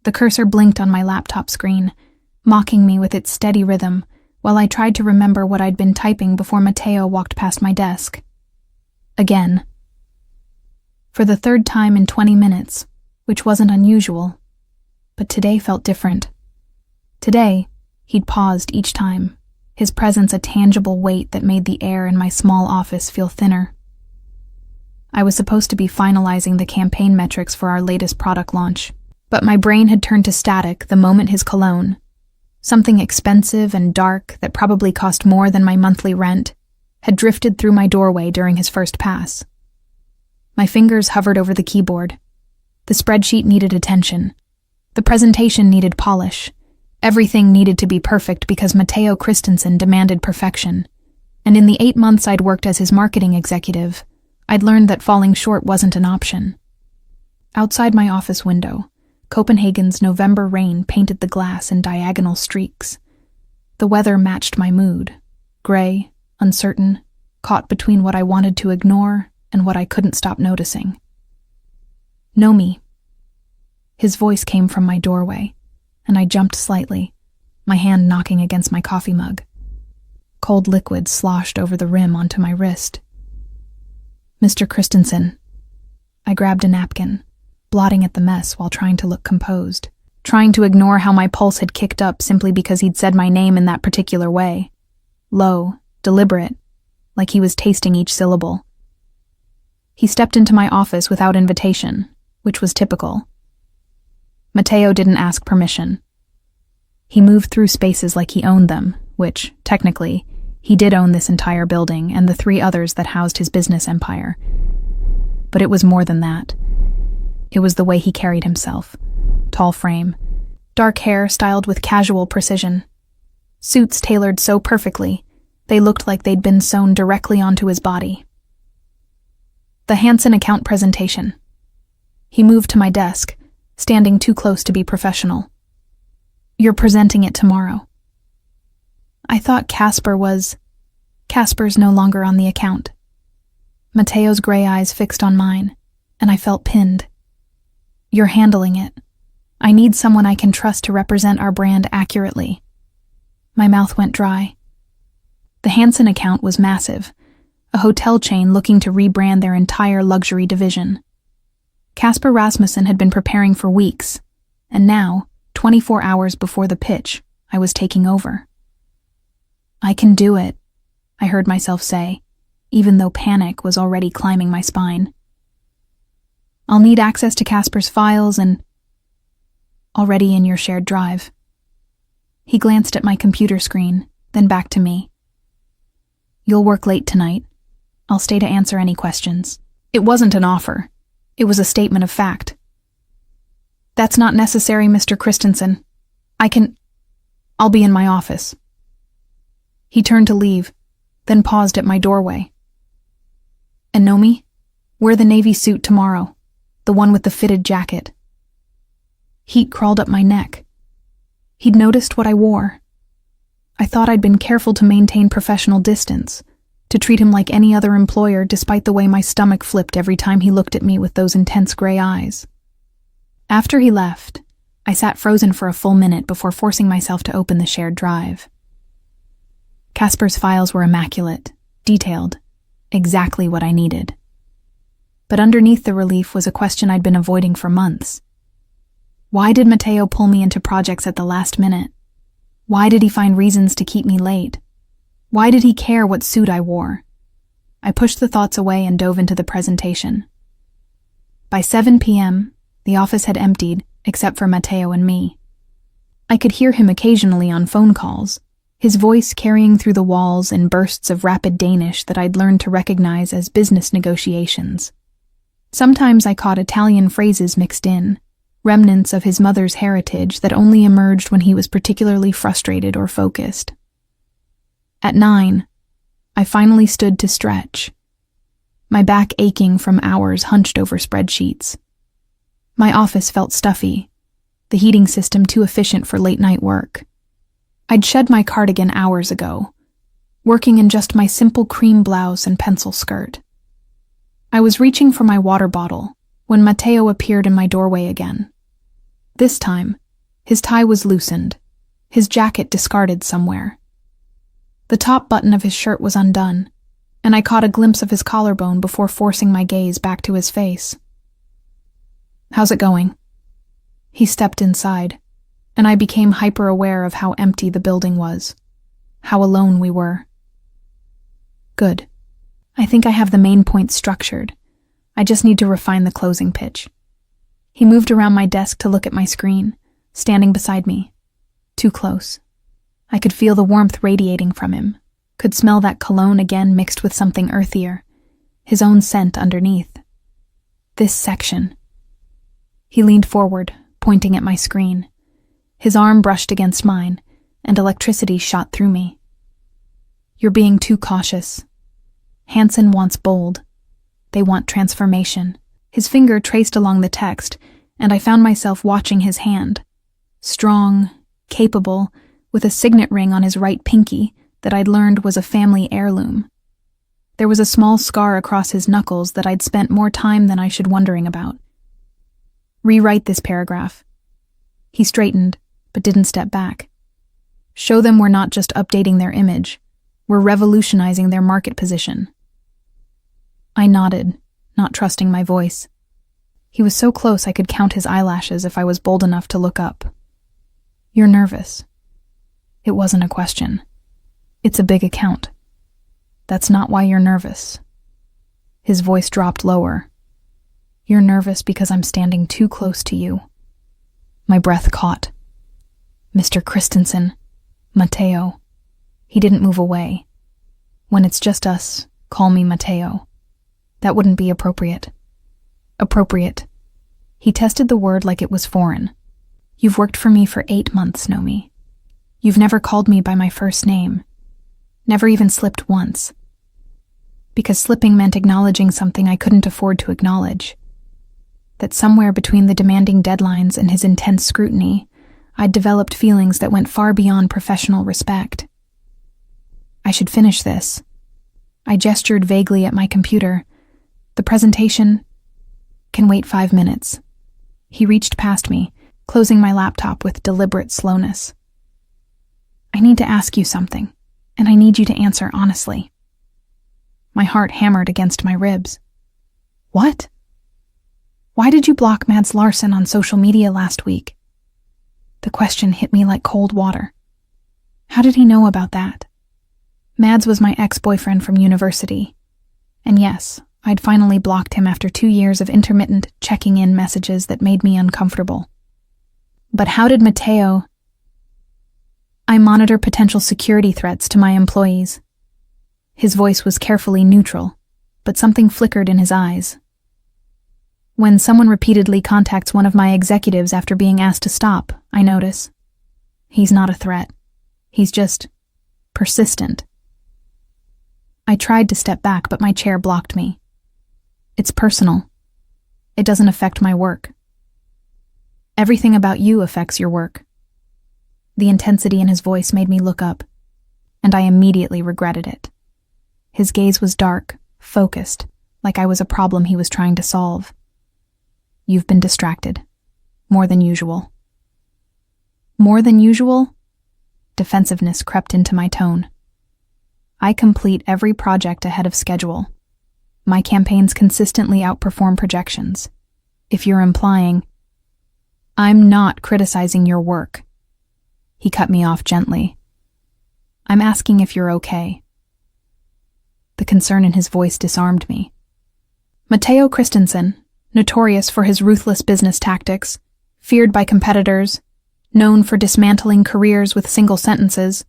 The cursor blinked on my laptop screen, mocking me with its steady rhythm, while I tried to remember what I'd been typing before Matteo walked past my desk. Again. For the third time in 20 minutes, which wasn't unusual, but today felt different. Today, he'd paused each time, his presence a tangible weight that made the air in my small office feel thinner. I was supposed to be finalizing the campaign metrics for our latest product launch, but my brain had turned to static the moment his cologne, something expensive and dark that probably cost more than my monthly rent, had drifted through my doorway during his first pass. My fingers hovered over the keyboard. The spreadsheet needed attention. The presentation needed polish. Everything needed to be perfect because Matteo Christensen demanded perfection. And in the 8 months I'd worked as his marketing executive, I'd learned that falling short wasn't an option. Outside my office window, Copenhagen's November rain painted the glass in diagonal streaks. The weather matched my mood, gray, uncertain, caught between what I wanted to ignore and what I couldn't stop noticing. "Know me." His voice came from my doorway, and I jumped slightly, my hand knocking against my coffee mug. Cold liquid sloshed over the rim onto my wrist. "Mr. Christensen." I grabbed a napkin, blotting at the mess while trying to look composed, trying to ignore how my pulse had kicked up simply because he'd said my name in that particular way. Low, deliberate, like he was tasting each syllable. He stepped into my office without invitation, which was typical. Matteo didn't ask permission. He moved through spaces like he owned them, which, technically, he did own this entire building and the 3 others that housed his business empire. But it was more than that. It was the way he carried himself. Tall frame, dark hair styled with casual precision. Suits tailored so perfectly, they looked like they'd been sewn directly onto his body. The Hansen account presentation. He moved to my desk, standing too close to be professional. "You're presenting it tomorrow." I thought Casper's no longer on the account. Matteo's gray eyes fixed on mine, and I felt pinned. "You're handling it. I need someone I can trust to represent our brand accurately." My mouth went dry. The Hansen account was massive, a hotel chain looking to rebrand their entire luxury division. Casper Rasmussen had been preparing for weeks, and now, 24 hours before the pitch, I was taking over. "I can do it," I heard myself say, even though panic was already climbing my spine. "I'll need access to Casper's files and..." "Already in your shared drive." He glanced at my computer screen, then back to me. "You'll work late tonight. I'll stay to answer any questions." It wasn't an offer. It was a statement of fact. "That's not necessary, Mr. Christensen. I'll be in my office." He turned to leave, then paused at my doorway. "And know me? Wear the navy suit tomorrow, the one with the fitted jacket." Heat crawled up my neck. He'd noticed what I wore. I thought I'd been careful to maintain professional distance, to treat him like any other employer despite the way my stomach flipped every time he looked at me with those intense gray eyes. After he left, I sat frozen for a full minute before forcing myself to open the shared drive. Casper's files were immaculate, detailed, exactly what I needed. But underneath the relief was a question I'd been avoiding for months. Why did Matteo pull me into projects at the last minute? Why did he find reasons to keep me late? Why did he care what suit I wore? I pushed the thoughts away and dove into the presentation. By 7 p.m., the office had emptied, except for Matteo and me. I could hear him occasionally on phone calls, his voice carrying through the walls in bursts of rapid Danish that I'd learned to recognize as business negotiations. Sometimes I caught Italian phrases mixed in, remnants of his mother's heritage that only emerged when he was particularly frustrated or focused. At 9, I finally stood to stretch, my back aching from hours hunched over spreadsheets. My office felt stuffy, the heating system too efficient for late-night work. I'd shed my cardigan hours ago, working in just my simple cream blouse and pencil skirt. I was reaching for my water bottle when Matteo appeared in my doorway again. This time, his tie was loosened, his jacket discarded somewhere. The top button of his shirt was undone, and I caught a glimpse of his collarbone before forcing my gaze back to his face. "How's it going?" He stepped inside, and I became hyper-aware of how empty the building was, how alone we were. "Good. I think I have the main points structured. I just need to refine the closing pitch." He moved around my desk to look at my screen, standing beside me. Too close. I could feel the warmth radiating from him, could smell that cologne again mixed with something earthier, his own scent underneath. This section. He leaned forward, pointing at my screen. His arm brushed against mine, and electricity shot through me. "You're being too cautious. Hansen wants bold. They want transformation." His finger traced along the text, and I found myself watching his hand. Strong, capable, with a signet ring on his right pinky that I'd learned was a family heirloom. There was a small scar across his knuckles that I'd spent more time than I should wondering about. "Rewrite this paragraph." He straightened, but didn't step back. "Show them we're not just updating their image, we're revolutionizing their market position." I nodded, not trusting my voice. He was so close I could count his eyelashes if I was bold enough to look up. "You're nervous." It wasn't a question. "It's a big account." "That's not why you're nervous." His voice dropped lower. "You're nervous because I'm standing too close to you." My breath caught. "Mr. Christensen, Matteo." He didn't move away. "When it's just us, call me Matteo." That wouldn't be appropriate. Appropriate. He tested the word like it was foreign. "You've worked for me for 8 months, Nomi. You've never called me by my first name. Never even slipped once. Because slipping meant acknowledging something I couldn't afford to acknowledge. That somewhere between the demanding deadlines and his intense scrutiny, I'd developed feelings that went far beyond professional respect. I should finish this. I gestured vaguely at my computer. The presentation can wait 5 minutes. He reached past me, closing my laptop with deliberate slowness. "I need to ask you something, and I need you to answer honestly." My heart hammered against my ribs. "What?" "Why did you block Mads Larsen on social media last week?" The question hit me like cold water. How did he know about that? Mads was my ex-boyfriend from university. And yes, I'd finally blocked him after 2 years of intermittent checking-in messages that made me uncomfortable. But how did Matteo... I monitor potential security threats to my employees. His voice was carefully neutral, but something flickered in his eyes. When someone repeatedly contacts one of my executives after being asked to stop, I notice. He's not a threat. He's just persistent. I tried to step back, but my chair blocked me. "It's personal. It doesn't affect my work." "Everything about you affects your work." The intensity in his voice made me look up, and I immediately regretted it. His gaze was dark, focused, like I was a problem he was trying to solve. "You've been distracted. More than usual." More than usual? Defensiveness crept into my tone. I complete every project ahead of schedule. My campaigns consistently outperform projections. If you're implying, "I'm not criticizing your work." He cut me off gently. "I'm asking if you're okay." The concern in his voice disarmed me. Matteo Christensen, notorious for his ruthless business tactics, feared by competitors, known for dismantling careers with single sentences,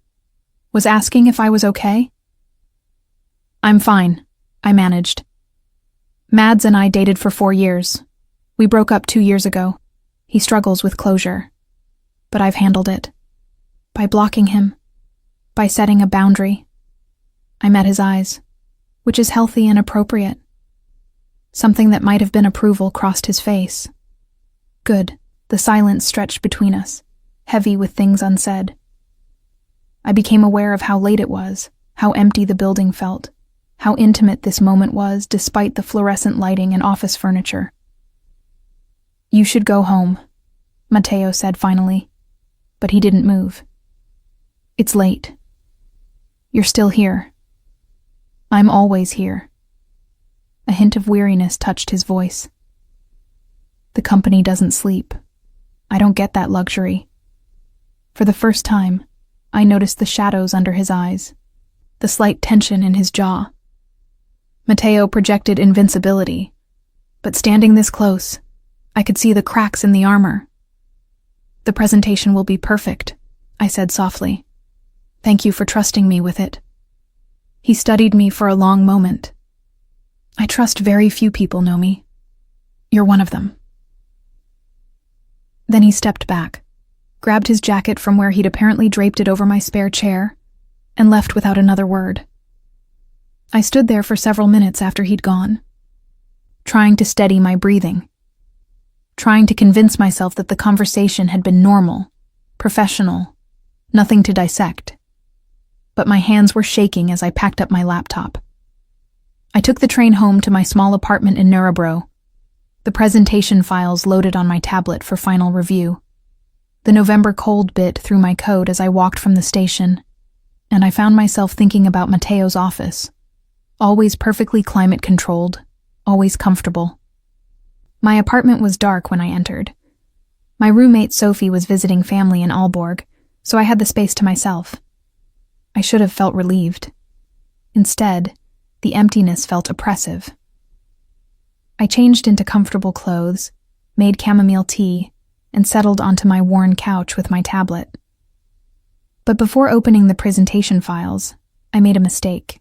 was asking if I was okay? "I'm fine," I managed. "Mads and I dated for 4 years. We broke up 2 years ago. He struggles with closure. But I've handled it. By blocking him. By setting a boundary." I met his eyes, which is healthy and appropriate. Something that might have been approval crossed his face. Good. The silence stretched between us, heavy with things unsaid. I became aware of how late it was, how empty the building felt, how intimate this moment was despite the fluorescent lighting and office furniture. "You should go home." Matteo said finally, but he didn't move. It's late. You're still here. I'm always here. A hint of weariness touched his voice. The company doesn't sleep. I don't get that luxury. For the first time, I noticed the shadows under his eyes, the slight tension in his jaw. Matteo projected invincibility, but standing this close, I could see the cracks in the armor. The presentation will be perfect, I said softly. Thank you for trusting me with it. He studied me for a long moment. I trust very few people, Nomi. You're one of them. Then he stepped back, grabbed his jacket from where he'd apparently draped it over my spare chair, and left without another word. I stood there for several minutes after he'd gone, trying to steady my breathing, trying to convince myself that the conversation had been normal, professional, nothing to dissect. But my hands were shaking as I packed up my laptop. I took the train home to my small apartment in Nuremberg, the presentation files loaded on my tablet for final review. The November cold bit through my coat as I walked from the station, and I found myself thinking about Matteo's office. Always perfectly climate-controlled, always comfortable. My apartment was dark when I entered. My roommate Sophie was visiting family in Aalborg, so I had the space to myself. I should have felt relieved. Instead, the emptiness felt oppressive. I changed into comfortable clothes, made chamomile tea, and settled onto my worn couch with my tablet. But before opening the presentation files, I made a mistake.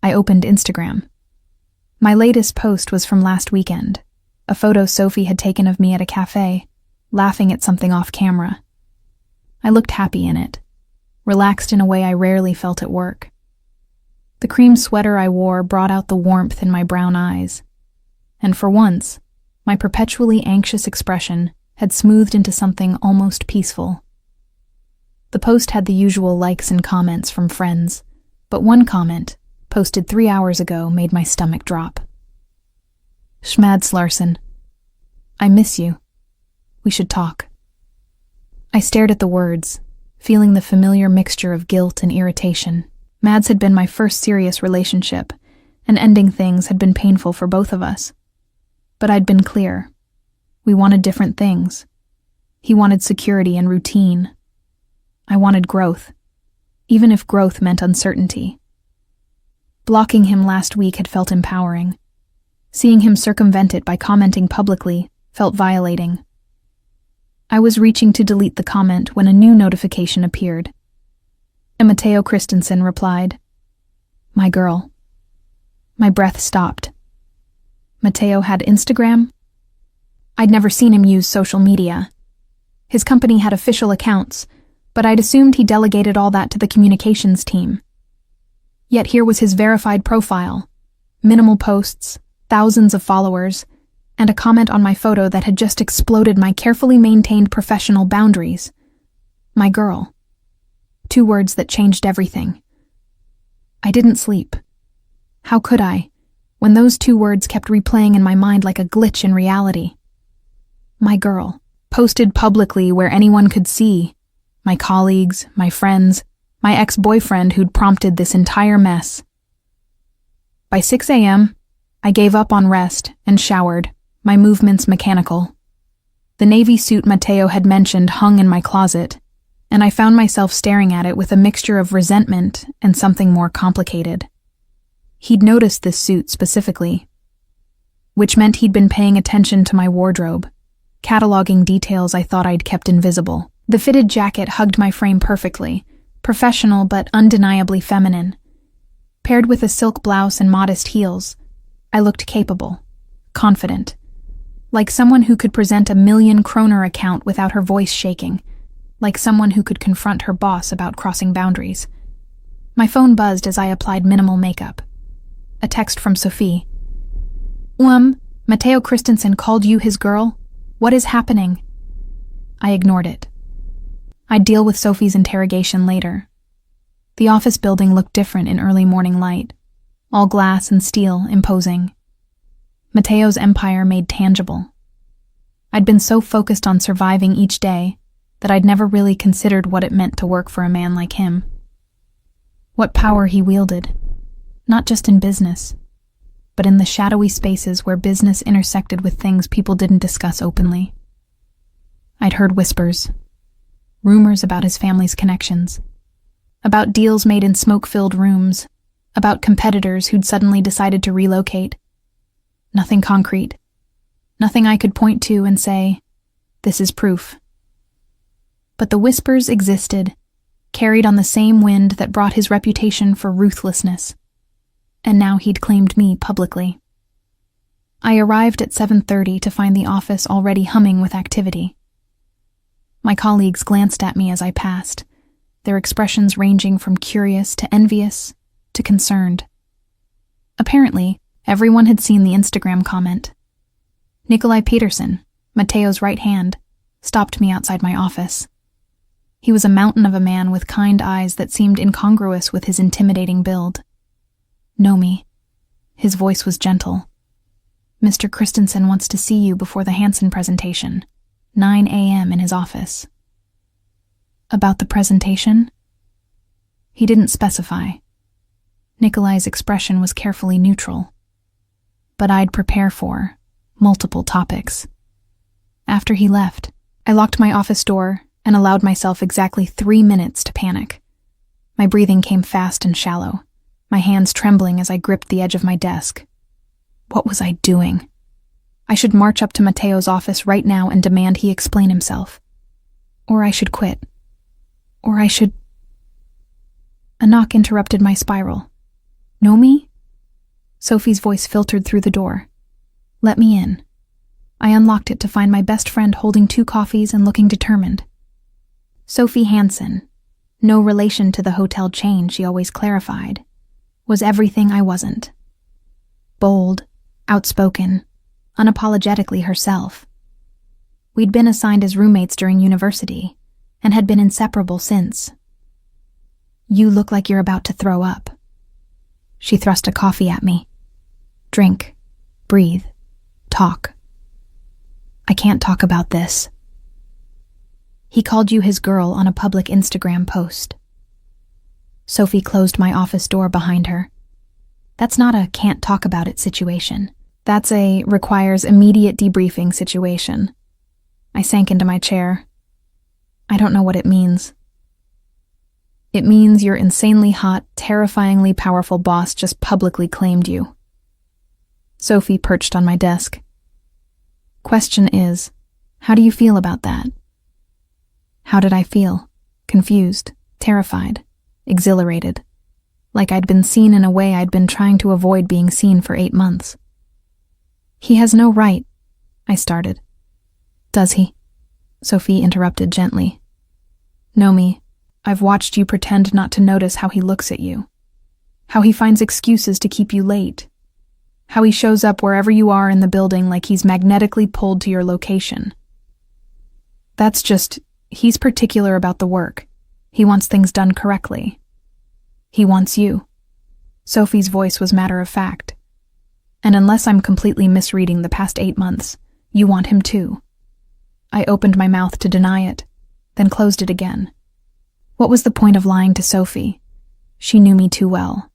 I opened Instagram. My latest post was from last weekend, a photo Sophie had taken of me at a cafe, laughing at something off camera. I looked happy in it, relaxed in a way I rarely felt at work. The cream sweater I wore brought out the warmth in my brown eyes, and for once, my perpetually anxious expression had smoothed into something almost peaceful. The post had the usual likes and comments from friends, but one comment, posted 3 hours ago, made my stomach drop. Schmads I miss you. We should talk. I stared at the words, feeling the familiar mixture of guilt and irritation. Mads had been my first serious relationship, and ending things had been painful for both of us. But I'd been clear. We wanted different things. He wanted security and routine. I wanted growth, even if growth meant uncertainty. Blocking him last week had felt empowering. Seeing him circumvent it by commenting publicly felt violating. I was reaching to delete the comment when a new notification appeared. And Matteo Christensen replied, "My girl." My breath stopped. Matteo had Instagram? I'd never seen him use social media. His company had official accounts, but I'd assumed he delegated all that to the communications team. Yet here was his verified profile, minimal posts, thousands of followers, and a comment on my photo that had just exploded my carefully maintained professional boundaries. My girl. 2 words that changed everything. I didn't sleep. How could I, when those 2 words kept replaying in my mind like a glitch in reality? My girl, posted publicly where anyone could see. My colleagues, my friends, my ex-boyfriend who'd prompted this entire mess. By 6 a.m., I gave up on rest and showered, my movements mechanical. The navy suit Matteo had mentioned hung in my closet, and I found myself staring at it with a mixture of resentment and something more complicated. He'd noticed this suit specifically, which meant he'd been paying attention to my wardrobe, cataloging details I thought I'd kept invisible. The fitted jacket hugged my frame perfectly, professional but undeniably feminine. Paired with a silk blouse and modest heels, I looked capable, confident, like someone who could present a 1,000,000 kroner account without her voice shaking, like someone who could confront her boss about crossing boundaries. My phone buzzed as I applied minimal makeup. A text from Sophie. Matteo Christensen called you his girl? What is happening? I ignored it. I'd deal with Sophie's interrogation later. The office building looked different in early morning light, all glass and steel, imposing. Matteo's empire made tangible. I'd been so focused on surviving each day that I'd never really considered what it meant to work for a man like him. What power he wielded, not just in business, but in the shadowy spaces where business intersected with things people didn't discuss openly. I'd heard whispers, rumors about his family's connections, about deals made in smoke-filled rooms, about competitors who'd suddenly decided to relocate. Nothing concrete. Nothing I could point to and say, this is proof. But the whispers existed, carried on the same wind that brought his reputation for ruthlessness. And now he'd claimed me publicly. I arrived at 7:30 to find the office already humming with activity. My colleagues glanced at me as I passed, their expressions ranging from curious to envious to concerned. Apparently, everyone had seen the Instagram comment. Nikolai Peterson, Mateo's right hand, stopped me outside my office. He was a mountain of a man with kind eyes that seemed incongruous with his intimidating build. Know me. His voice was gentle. Mr. Christensen wants to see you before the Hansen presentation. 9 a.m. in his office. About the presentation? He didn't specify. Nikolai's expression was carefully neutral. But I'd prepare for multiple topics. After he left, I locked my office door and allowed myself exactly 3 minutes to panic. My breathing came fast and shallow, my hands trembling as I gripped the edge of my desk. What was I doing? I should march up to Mateo's office right now and demand he explain himself. Or I should quit. Or I should... A knock interrupted my spiral. Know me? Sophie's voice filtered through the door. Let me in. I unlocked it to find my best friend holding 2 coffees and looking determined. Sophie Hansen, no relation to the hotel chain she always clarified, was everything I wasn't. Bold, outspoken, unapologetically herself. We'd been assigned as roommates during university and had been inseparable since. You look like you're about to throw up. She thrust a coffee at me. Drink, breathe, talk. I can't talk about this. He called you his girl on a public Instagram post. Sophie closed my office door behind her. That's not a can't talk about it situation. That's a requires immediate debriefing situation. I sank into my chair. I don't know what it means. It means your insanely hot, terrifyingly powerful boss just publicly claimed you. Sophie perched on my desk. Question is, how do you feel about that? How did I feel? Confused, terrified, exhilarated. Like I'd been seen in a way I'd been trying to avoid being seen for 8 months. He has no right, I started. Does he? Sophie interrupted gently. Know me. I've watched you pretend not to notice how he looks at you. How he finds excuses to keep you late. How he shows up wherever you are in the building like he's magnetically pulled to your location. That's just, he's particular about the work. He wants things done correctly. He wants you. Sophie's voice was matter of fact. And unless I'm completely misreading the past 8 months, you want him too. I opened my mouth to deny it, then closed it again. What was the point of lying to Sophie? She knew me too well.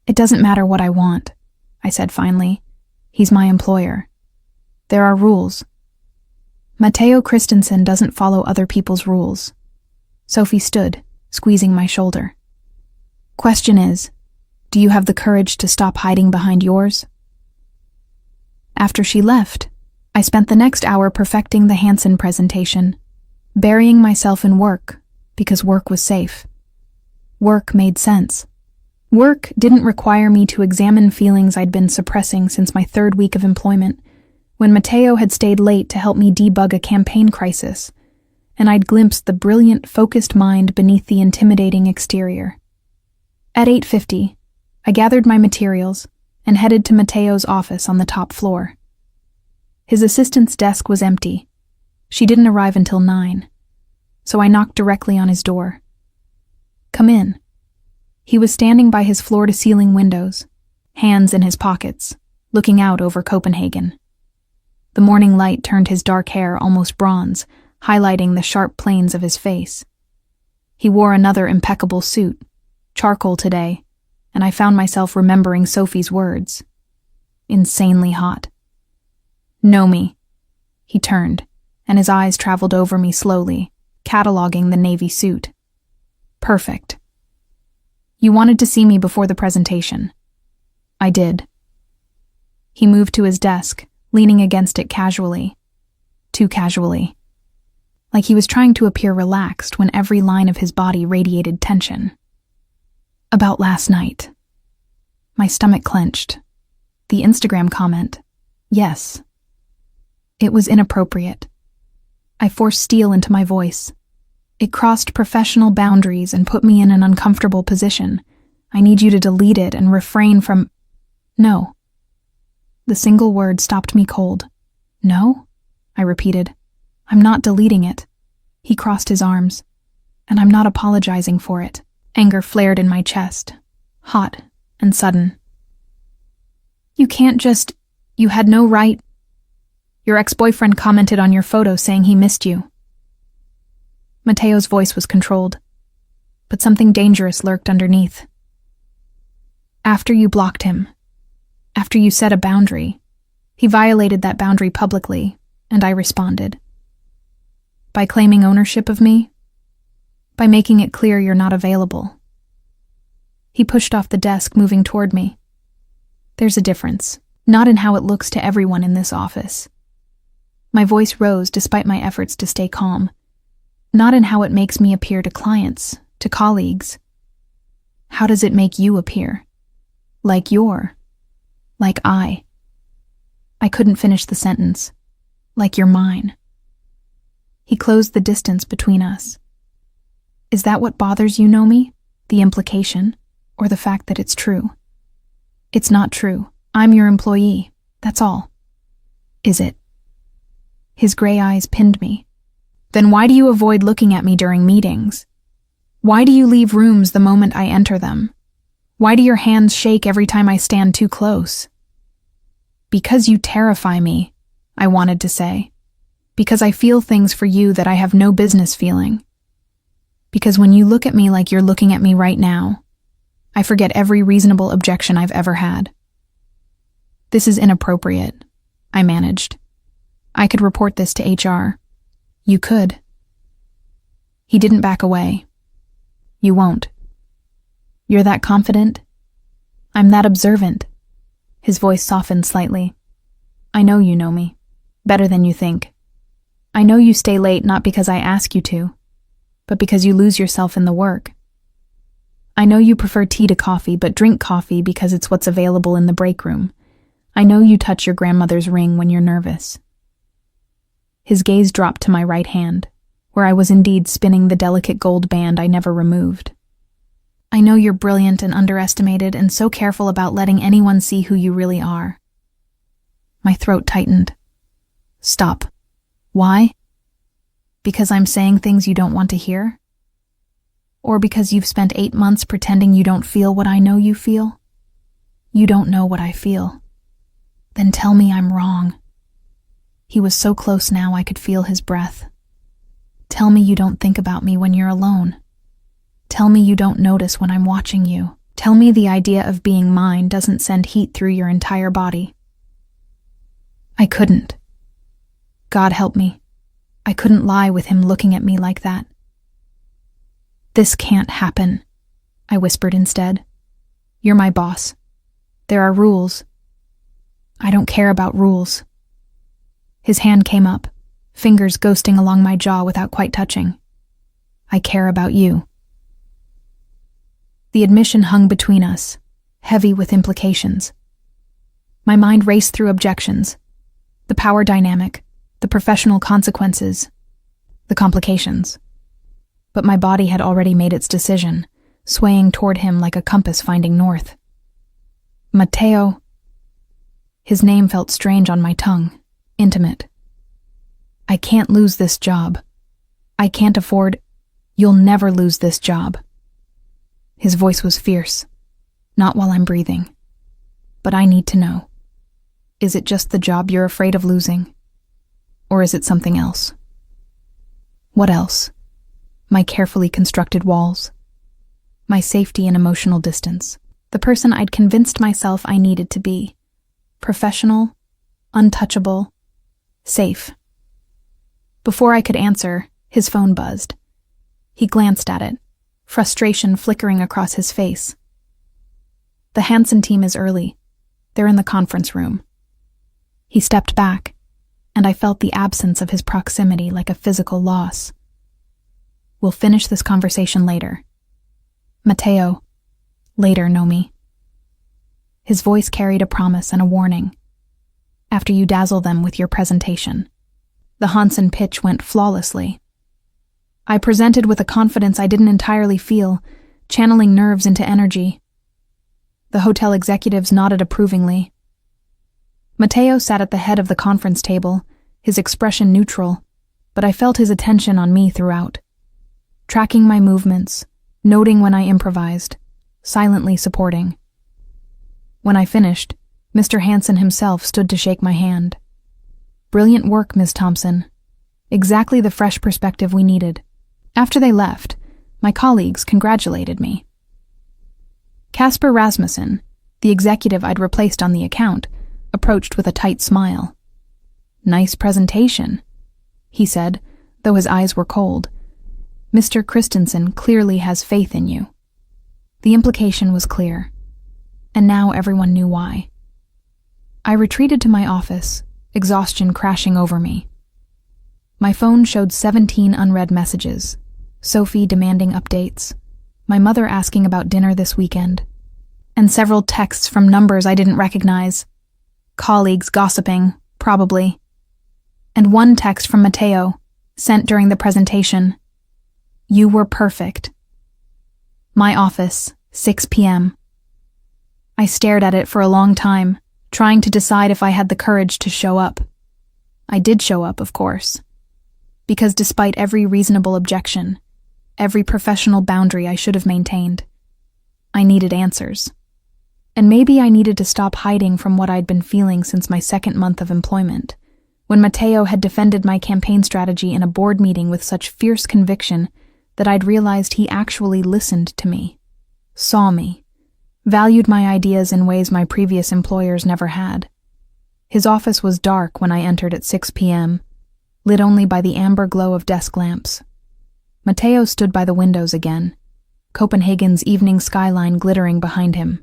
It doesn't matter what I want, I said finally. He's my employer. There are rules. Mateo Christensen doesn't follow other people's rules. Sophie stood, squeezing my shoulder. Question is, do you have the courage to stop hiding behind yours? After she left, I spent the next hour perfecting the Hansen presentation, burying myself in work because work was safe. Work made sense. Work didn't require me to examine feelings I'd been suppressing since my 3rd week of employment, when Mateo had stayed late to help me debug a campaign crisis, and I'd glimpsed the brilliant, focused mind beneath the intimidating exterior. At 8:50, I gathered my materials and headed to Mateo's office on the top floor. His assistant's desk was empty. She didn't arrive until 9, so I knocked directly on his door. Come in. He was standing by his floor-to-ceiling windows, hands in his pockets, looking out over Copenhagen. The morning light turned his dark hair almost bronze, highlighting the sharp planes of his face. He wore another impeccable suit, charcoal today, and I found myself remembering Sophie's words. Insanely hot. Know me. He turned, and his eyes traveled over me slowly, cataloging the navy suit. Perfect. You wanted to see me before the presentation. I did. He moved to his desk, leaning against it casually. Too casually. Like he was trying to appear relaxed when every line of his body radiated tension. About last night. My stomach clenched. The Instagram comment. Yes. It was inappropriate. I forced steel into my voice. It crossed professional boundaries and put me in an uncomfortable position. I need you to delete it and refrain from... No. The single word stopped me cold. No? I repeated. I'm not deleting it. He crossed his arms. And I'm not apologizing for it. Anger flared in my chest. Hot and sudden. You can't just... You had no right... Your ex-boyfriend commented on your photo saying he missed you. Mateo's voice was controlled, but something dangerous lurked underneath. After you blocked him, after you set a boundary, he violated that boundary publicly, and I responded. By claiming ownership of me, by making it clear you're not available. He pushed off the desk, moving toward me. There's a difference, not in how it looks to everyone in this office. My voice rose despite my efforts to stay calm. Not in how it makes me appear to clients, to colleagues. How does it make you appear? Like I. I couldn't finish the sentence. Like you're mine. He closed the distance between us. Is that what bothers you, Nomi? The implication, or the fact that it's true? It's not true. I'm your employee. That's all. Is it? His gray eyes pinned me. Then why do you avoid looking at me during meetings? Why do you leave rooms the moment I enter them? Why do your hands shake every time I stand too close? Because you terrify me, I wanted to say. Because I feel things for you that I have no business feeling. Because when you look at me like you're looking at me right now, I forget every reasonable objection I've ever had. This is inappropriate, I managed. I could report this to HR. You could. He didn't back away. You won't. You're that confident? I'm that observant. His voice softened slightly. I know you know me. Better than you think. I know you stay late not because I ask you to, but because you lose yourself in the work. I know you prefer tea to coffee, but drink coffee because it's what's available in the break room. I know you touch your grandmother's ring when you're nervous. His gaze dropped to my right hand, where I was indeed spinning the delicate gold band I never removed. I know you're brilliant and underestimated and so careful about letting anyone see who you really are. My throat tightened. Stop. Why? Because I'm saying things you don't want to hear? Or because you've spent 8 months pretending you don't feel what I know you feel? You don't know what I feel. Then tell me I'm wrong. He was so close now I could feel his breath. Tell me you don't think about me when you're alone. Tell me you don't notice when I'm watching you. Tell me the idea of being mine doesn't send heat through your entire body. I couldn't. God help me. I couldn't lie with him looking at me like that. This can't happen, I whispered instead. You're my boss. There are rules. I don't care about rules. His hand came up, fingers ghosting along my jaw without quite touching. I care about you. The admission hung between us, heavy with implications. My mind raced through objections, the power dynamic, the professional consequences, the complications. But my body had already made its decision, swaying toward him like a compass finding north. Mateo. His name felt strange on my tongue. Intimate. I can't lose this job. I can't afford... You'll never lose this job. His voice was fierce. Not while I'm breathing. But I need to know. Is it just the job you're afraid of losing? Or is it something else? What else? My carefully constructed walls. My safety and emotional distance. The person I'd convinced myself I needed to be. Professional, untouchable, safe. Before I could answer, his phone buzzed. He glanced at it, frustration flickering across his face. The Hansen team is early. They're in the conference room. He stepped back, and I felt the absence of his proximity like a physical loss. We'll finish this conversation later. Matteo, later, Nomi. His voice carried a promise and a warning. After you dazzle them with your presentation. The Hansen pitch went flawlessly. I presented with a confidence I didn't entirely feel, channeling nerves into energy. The hotel executives nodded approvingly. Matteo sat at the head of the conference table, his expression neutral, but I felt his attention on me throughout. Tracking my movements, noting when I improvised, silently supporting. When I finished, Mr. Hansen himself stood to shake my hand. Brilliant work, Ms. Thompson. Exactly the fresh perspective we needed. After they left, my colleagues congratulated me. Casper Rasmussen, the executive I'd replaced on the account, approached with a tight smile. Nice presentation, he said, though his eyes were cold. Mr. Christensen clearly has faith in you. The implication was clear, and now everyone knew why. I retreated to my office, exhaustion crashing over me. My phone showed 17 unread messages, Sophie demanding updates, my mother asking about dinner this weekend, and several texts from numbers I didn't recognize. Colleagues gossiping, probably. And one text from Matteo, sent during the presentation. You were perfect. My office, 6 p.m. I stared at it for a long time, trying to decide if I had the courage to show up. I did show up, of course. Because despite every reasonable objection, every professional boundary I should have maintained, I needed answers. And maybe I needed to stop hiding from what I'd been feeling since my second month of employment, when Matteo had defended my campaign strategy in a board meeting with such fierce conviction that I'd realized he actually listened to me, saw me, valued my ideas in ways my previous employers never had. His office was dark when I entered at 6 p.m., lit only by the amber glow of desk lamps. Matteo stood by the windows again, Copenhagen's evening skyline glittering behind him.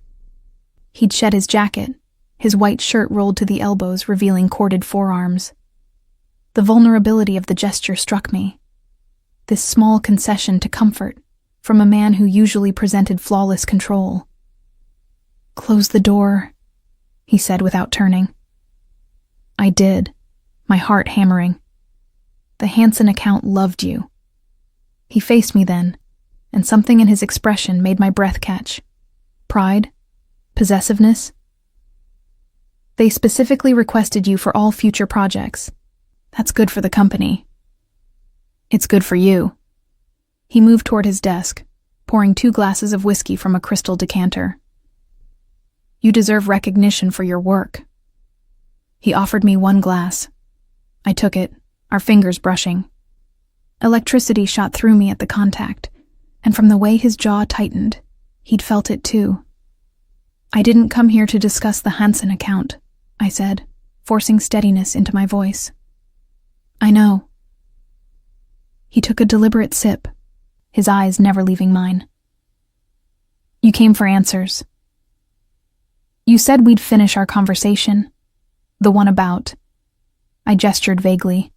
He'd shed his jacket, his white shirt rolled to the elbows, revealing corded forearms. The vulnerability of the gesture struck me. This small concession to comfort from a man who usually presented flawless control. Close the door, he said without turning. I did, my heart hammering. The Hansen account loved you. He faced me then, and something in his expression made my breath catch. Pride? Possessiveness? They specifically requested you for all future projects. That's good for the company. It's good for you. He moved toward his desk, pouring 2 glasses of whiskey from a crystal decanter. You deserve recognition for your work. He offered me 1 glass. I took it, our fingers brushing. Electricity shot through me at the contact, and from the way his jaw tightened, he'd felt it too. I didn't come here to discuss the Hansen account, I said, forcing steadiness into my voice. I know. He took a deliberate sip, his eyes never leaving mine. You came for answers. You said we'd finish our conversation, the one about, I gestured vaguely,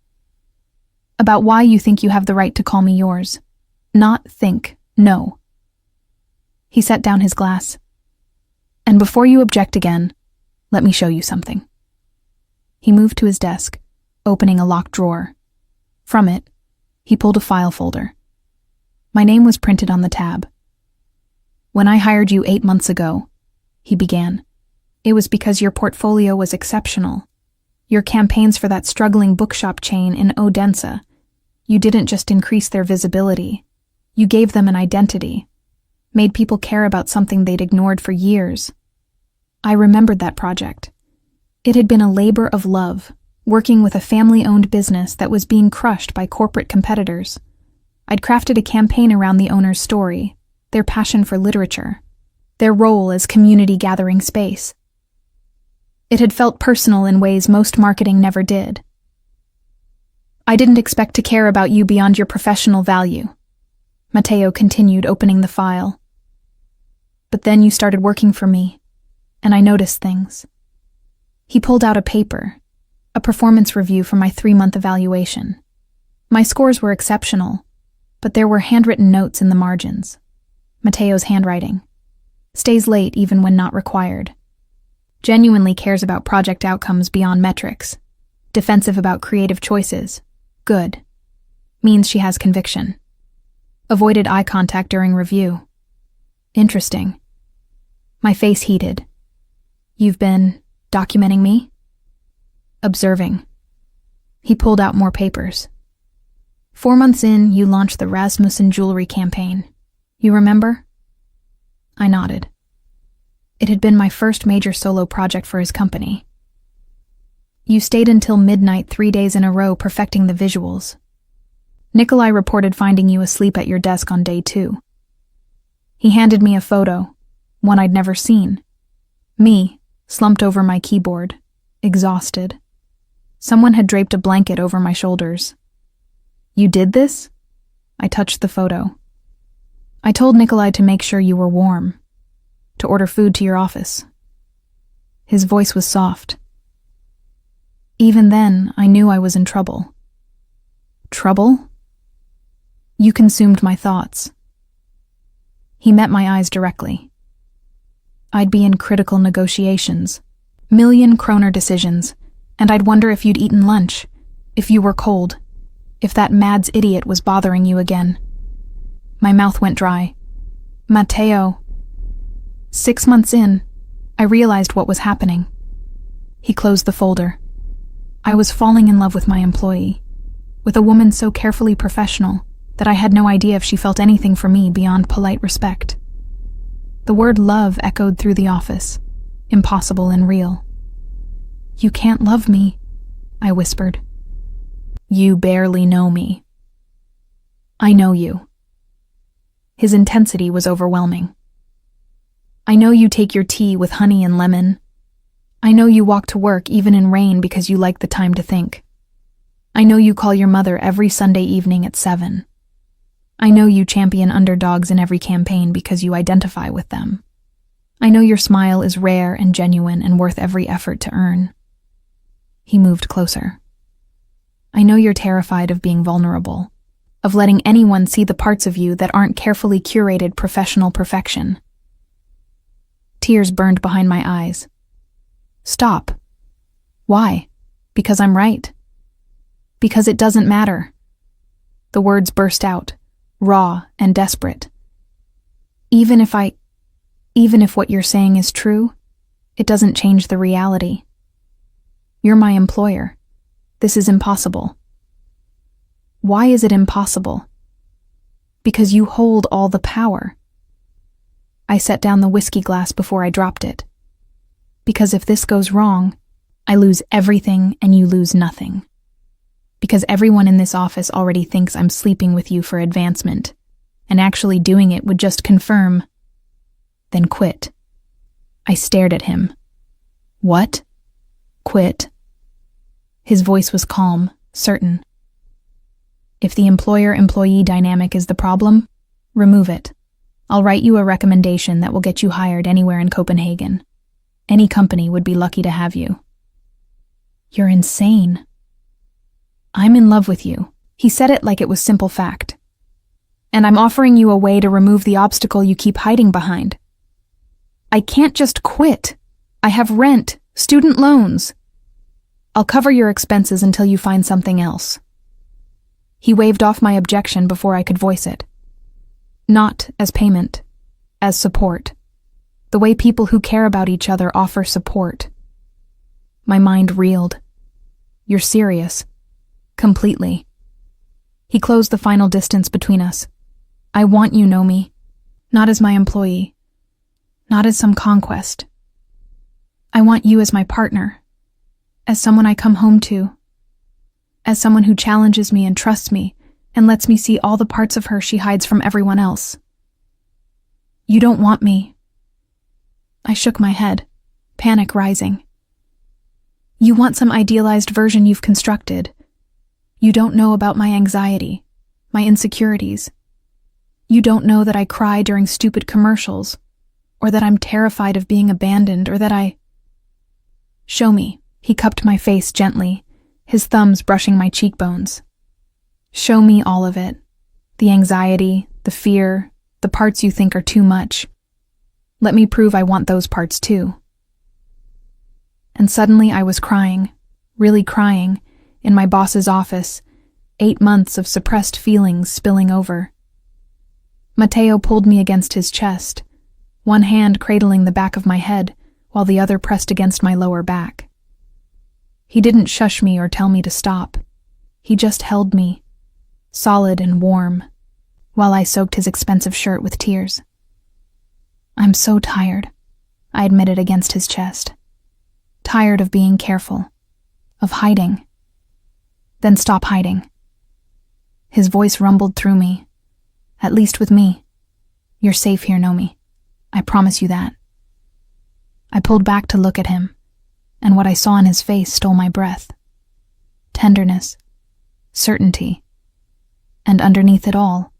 about why you think you have the right to call me yours. Not think, no. He set down his glass. And before you object again, let me show you something. He moved to his desk, opening a locked drawer. From it, he pulled a file folder. My name was printed on the tab. When I hired you 8 months ago, he began, it was because your portfolio was exceptional. Your campaigns for that struggling bookshop chain in Odense. You didn't just increase their visibility. You gave them an identity, made people care about something they'd ignored for years. I remembered that project. It had been a labor of love, working with a family-owned business that was being crushed by corporate competitors. I'd crafted a campaign around the owner's story, their passion for literature, their role as community gathering space. It had felt personal in ways most marketing never did. I didn't expect to care about you beyond your professional value, Matteo continued, opening the file. But then you started working for me, and I noticed things. He pulled out a paper, a performance review from my 3-month evaluation. My scores were exceptional, but there were handwritten notes in the margins. Matteo's handwriting. Stays late even when not required. Genuinely cares about project outcomes beyond metrics. Defensive about creative choices. Good. Means she has conviction. Avoided eye contact during review. Interesting. My face heated. You've been documenting me? Observing. He pulled out more papers. 4 months in, you launched the Rasmussen jewelry campaign. You remember? I nodded. It had been my first major solo project for his company. You stayed until midnight 3 days in a row perfecting the visuals. Nikolai reported finding you asleep at your desk on day 2. He handed me a photo, one I'd never seen. Me, slumped over my keyboard, exhausted. Someone had draped a blanket over my shoulders. You did this? I touched the photo. I told Nikolai to make sure you were warm, to order food to your office. His voice was soft. Even then, I knew I was in trouble. Trouble? You consumed my thoughts. He met my eyes directly. I'd be in critical negotiations, 1,000,000 kroner decisions, and I'd wonder if you'd eaten lunch, if you were cold, if that Mads idiot was bothering you again. My mouth went dry. Matteo. 6 months in, I realized what was happening. He closed the folder. I was falling in love with my employee, with a woman so carefully professional that I had no idea if she felt anything for me beyond polite respect. The word love echoed through the office, impossible and real. You can't love me, I whispered. You barely know me. I know you. His intensity was overwhelming. I know you take your tea with honey and lemon. I know you walk to work even in rain because you like the time to think. I know you call your mother every Sunday evening at 7. I know you champion underdogs in every campaign because you identify with them. I know your smile is rare and genuine and worth every effort to earn. He moved closer. I know you're terrified of being vulnerable, of letting anyone see the parts of you that aren't carefully curated professional perfection. Tears burned behind my eyes. Stop. Why? Because I'm right. Because it doesn't matter. The words burst out, raw and desperate. Even if what you're saying is true, it doesn't change the reality. You're my employer. This is impossible. Why is it impossible? Because you hold all the power. I set down the whiskey glass before I dropped it. Because if this goes wrong, I lose everything and you lose nothing. Because everyone in this office already thinks I'm sleeping with you for advancement, and actually doing it would just confirm. Then quit. I stared at him. What? Quit? His voice was calm, certain. If the employer-employee dynamic is the problem, remove it. I'll write you a recommendation that will get you hired anywhere in Copenhagen. Any company would be lucky to have you. You're insane. I'm in love with you. He said it like it was simple fact. And I'm offering you a way to remove the obstacle you keep hiding behind. I can't just quit. I have rent, student loans. I'll cover your expenses until you find something else. He waved off my objection before I could voice it. Not as payment, as support. The way people who care about each other offer support. My mind reeled. You're serious. Completely. He closed the final distance between us. I want you, Nomi. Not as my employee. Not as some conquest. I want you as my partner. As someone I come home to, as someone who challenges me and trusts me and lets me see all the parts of her she hides from everyone else. You don't want me. I shook my head, panic rising. You want some idealized version you've constructed. You don't know about my anxiety, my insecurities. You don't know that I cry during stupid commercials, or that I'm terrified of being abandoned, or that I... Show me. He cupped my face gently, his thumbs brushing my cheekbones. Show me all of it. The anxiety, the fear, the parts you think are too much. Let me prove I want those parts too. And suddenly I was crying, really crying, in my boss's office, 8 months of suppressed feelings spilling over. Mateo pulled me against his chest, one hand cradling the back of my head, while the other pressed against my lower back. He didn't shush me or tell me to stop. He just held me, solid and warm, while I soaked his expensive shirt with tears. I'm so tired, I admitted against his chest. Tired of being careful, of hiding. Then stop hiding. His voice rumbled through me. At least with me. You're safe here, Nomi. I promise you that. I pulled back to look at him, and what I saw in his face stole my breath. Tenderness, certainty, and underneath it all,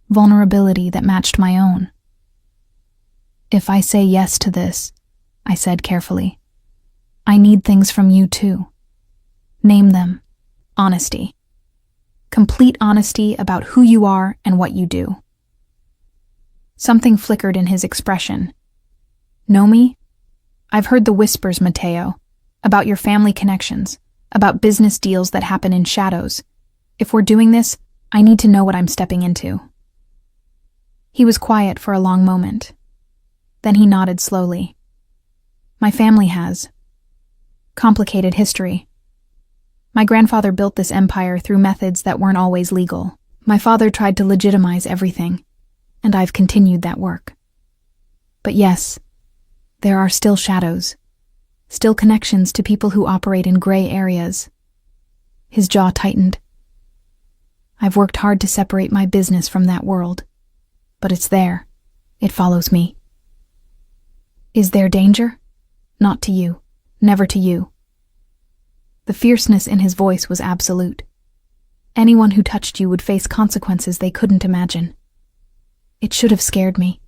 vulnerability that matched my own. If I say yes to this, I said carefully, I need things from you too. Name them. Honesty. Complete honesty about who you are and what you do. Something flickered in his expression. Know me? I've heard the whispers, Mateo, about your family connections, about business deals that happen in shadows. If we're doing this, I need to know what I'm stepping into. He was quiet for a long moment. Then he nodded slowly. My family has. Complicated history. My grandfather built this empire through methods that weren't always legal. My father tried to legitimize everything, and I've continued that work. But yes, there are still shadows, still connections to people who operate in gray areas. His jaw tightened. I've worked hard to separate my business from that world, but it's there. It follows me. Is there danger? Not to you. Never to you. The fierceness in his voice was absolute. Anyone who touched you would face consequences they couldn't imagine. It should have scared me.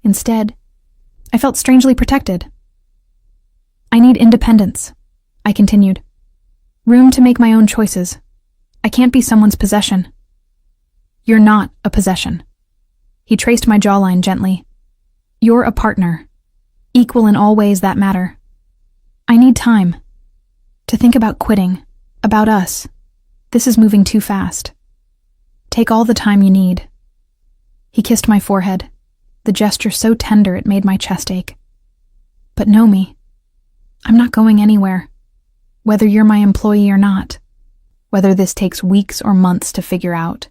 Instead, I felt strangely protected. I need independence, I continued. Room to make my own choices. I can't be someone's possession. You're not a possession. He traced my jawline gently. You're a partner, equal in all ways that matter. I need time to think about quitting, about us. This is moving too fast. Take all the time you need. He kissed my forehead, the gesture so tender it made my chest ache. But know me. I'm not going anywhere, whether you're my employee or not, whether this takes weeks or months to figure out.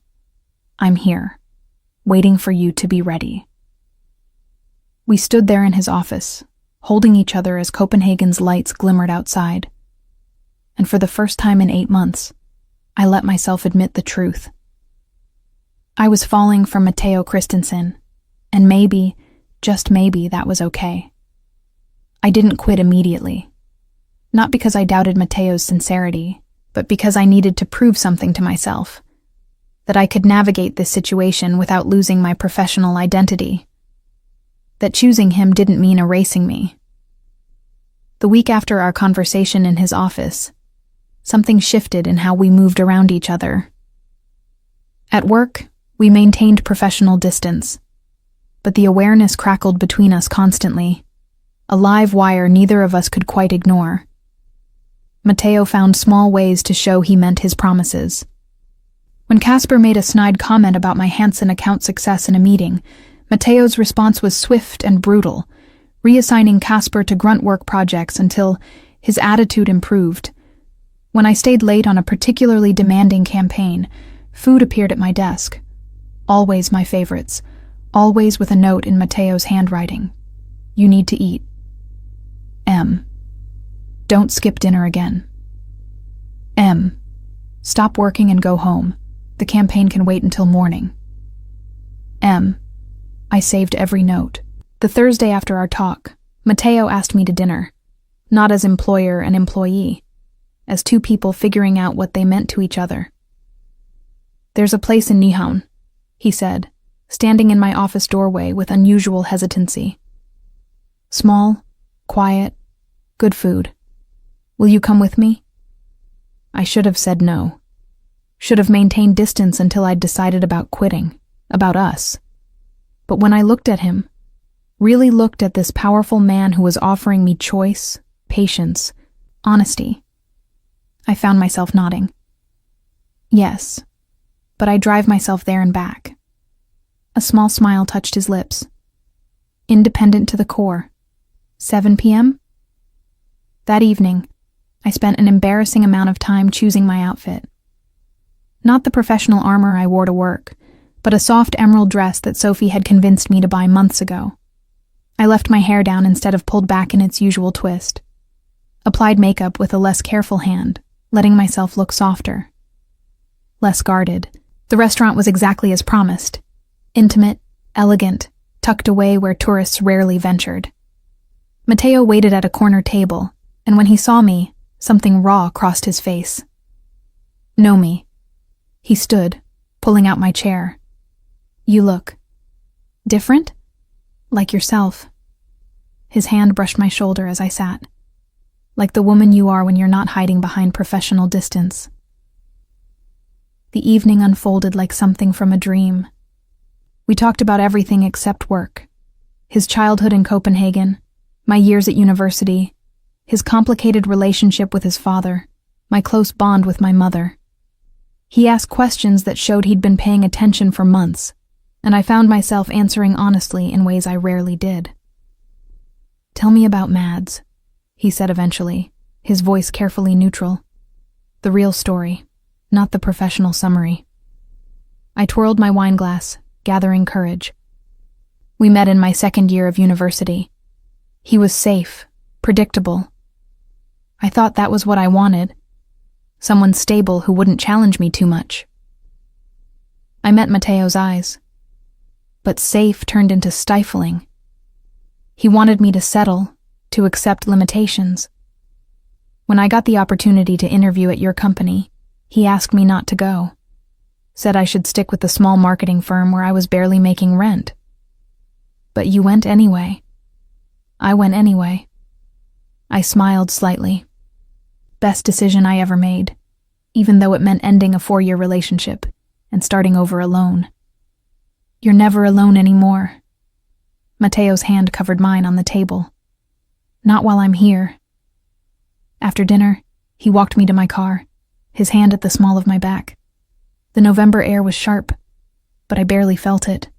I'm here, waiting for you to be ready. We stood there in his office, holding each other as Copenhagen's lights glimmered outside. And for the first time in 8 months, I let myself admit the truth. I was falling for Matteo Christensen, and maybe, just maybe, that was okay. I didn't quit immediately. Not because I doubted Matteo's sincerity, but because I needed to prove something to myself. That I could navigate this situation without losing my professional identity. That choosing him didn't mean erasing me. The week after our conversation in his office, something shifted in how we moved around each other. At work, we maintained professional distance, but the awareness crackled between us constantly, a live wire neither of us could quite ignore. Matteo found small ways to show he meant his promises. When Casper made a snide comment about my Hansen account success in a meeting, Matteo's response was swift and brutal, reassigning Casper to grunt work projects until his attitude improved. When I stayed late on a particularly demanding campaign, food appeared at my desk. Always my favorites, always with a note in Matteo's handwriting. You need to eat. M. Don't skip dinner again. M. Stop working and go home. The campaign can wait until morning. I saved every note. The Thursday after our talk, Matteo asked me to dinner, not as employer and employee, as two people figuring out what they meant to each other. There's a place in Nihon, he said, standing in my office doorway with unusual hesitancy. Small, quiet, good food. Will you come with me? I should have said no. Should have maintained distance until I'd decided about quitting, about us. But when I looked at him, really looked at this powerful man who was offering me choice, patience, honesty, I found myself nodding. Yes, but I drive myself there and back. A small smile touched his lips. Independent to the core. 7 p.m.? That evening, I spent an embarrassing amount of time choosing my outfit. Not the professional armor I wore to work, but a soft emerald dress that Sophie had convinced me to buy months ago. I left my hair down instead of pulled back in its usual twist. Applied makeup with a less careful hand, letting myself look softer. Less guarded. The restaurant was exactly as promised. Intimate, elegant, tucked away where tourists rarely ventured. Matteo waited at a corner table, and when he saw me, something raw crossed his face. Know me. He stood, pulling out my chair. You look different? Like yourself. His hand brushed my shoulder as I sat. Like the woman you are when you're not hiding behind professional distance. The evening unfolded like something from a dream. We talked about everything except work. His childhood in Copenhagen, my years at university, his complicated relationship with his father, my close bond with my mother. He asked questions that showed he'd been paying attention for months, and I found myself answering honestly in ways I rarely did. Tell me about Mads, he said eventually, his voice carefully neutral. The real story, not the professional summary. I twirled my wine glass, gathering courage. We met in my second year of university. He was safe, predictable. I thought that was what I wanted. Someone stable who wouldn't challenge me too much. I met Matteo's eyes. But safe turned into stifling. He wanted me to settle, to accept limitations. When I got the opportunity to interview at your company, he asked me not to go. Said I should stick with the small marketing firm where I was barely making rent. But you went anyway. I went anyway. I smiled slightly. Best decision I ever made, even though it meant ending a 4-year relationship and starting over alone. You're never alone anymore. Matteo's hand covered mine on the table. Not while I'm here. After dinner, he walked me to my car, his hand at the small of my back. The November air was sharp, but I barely felt it.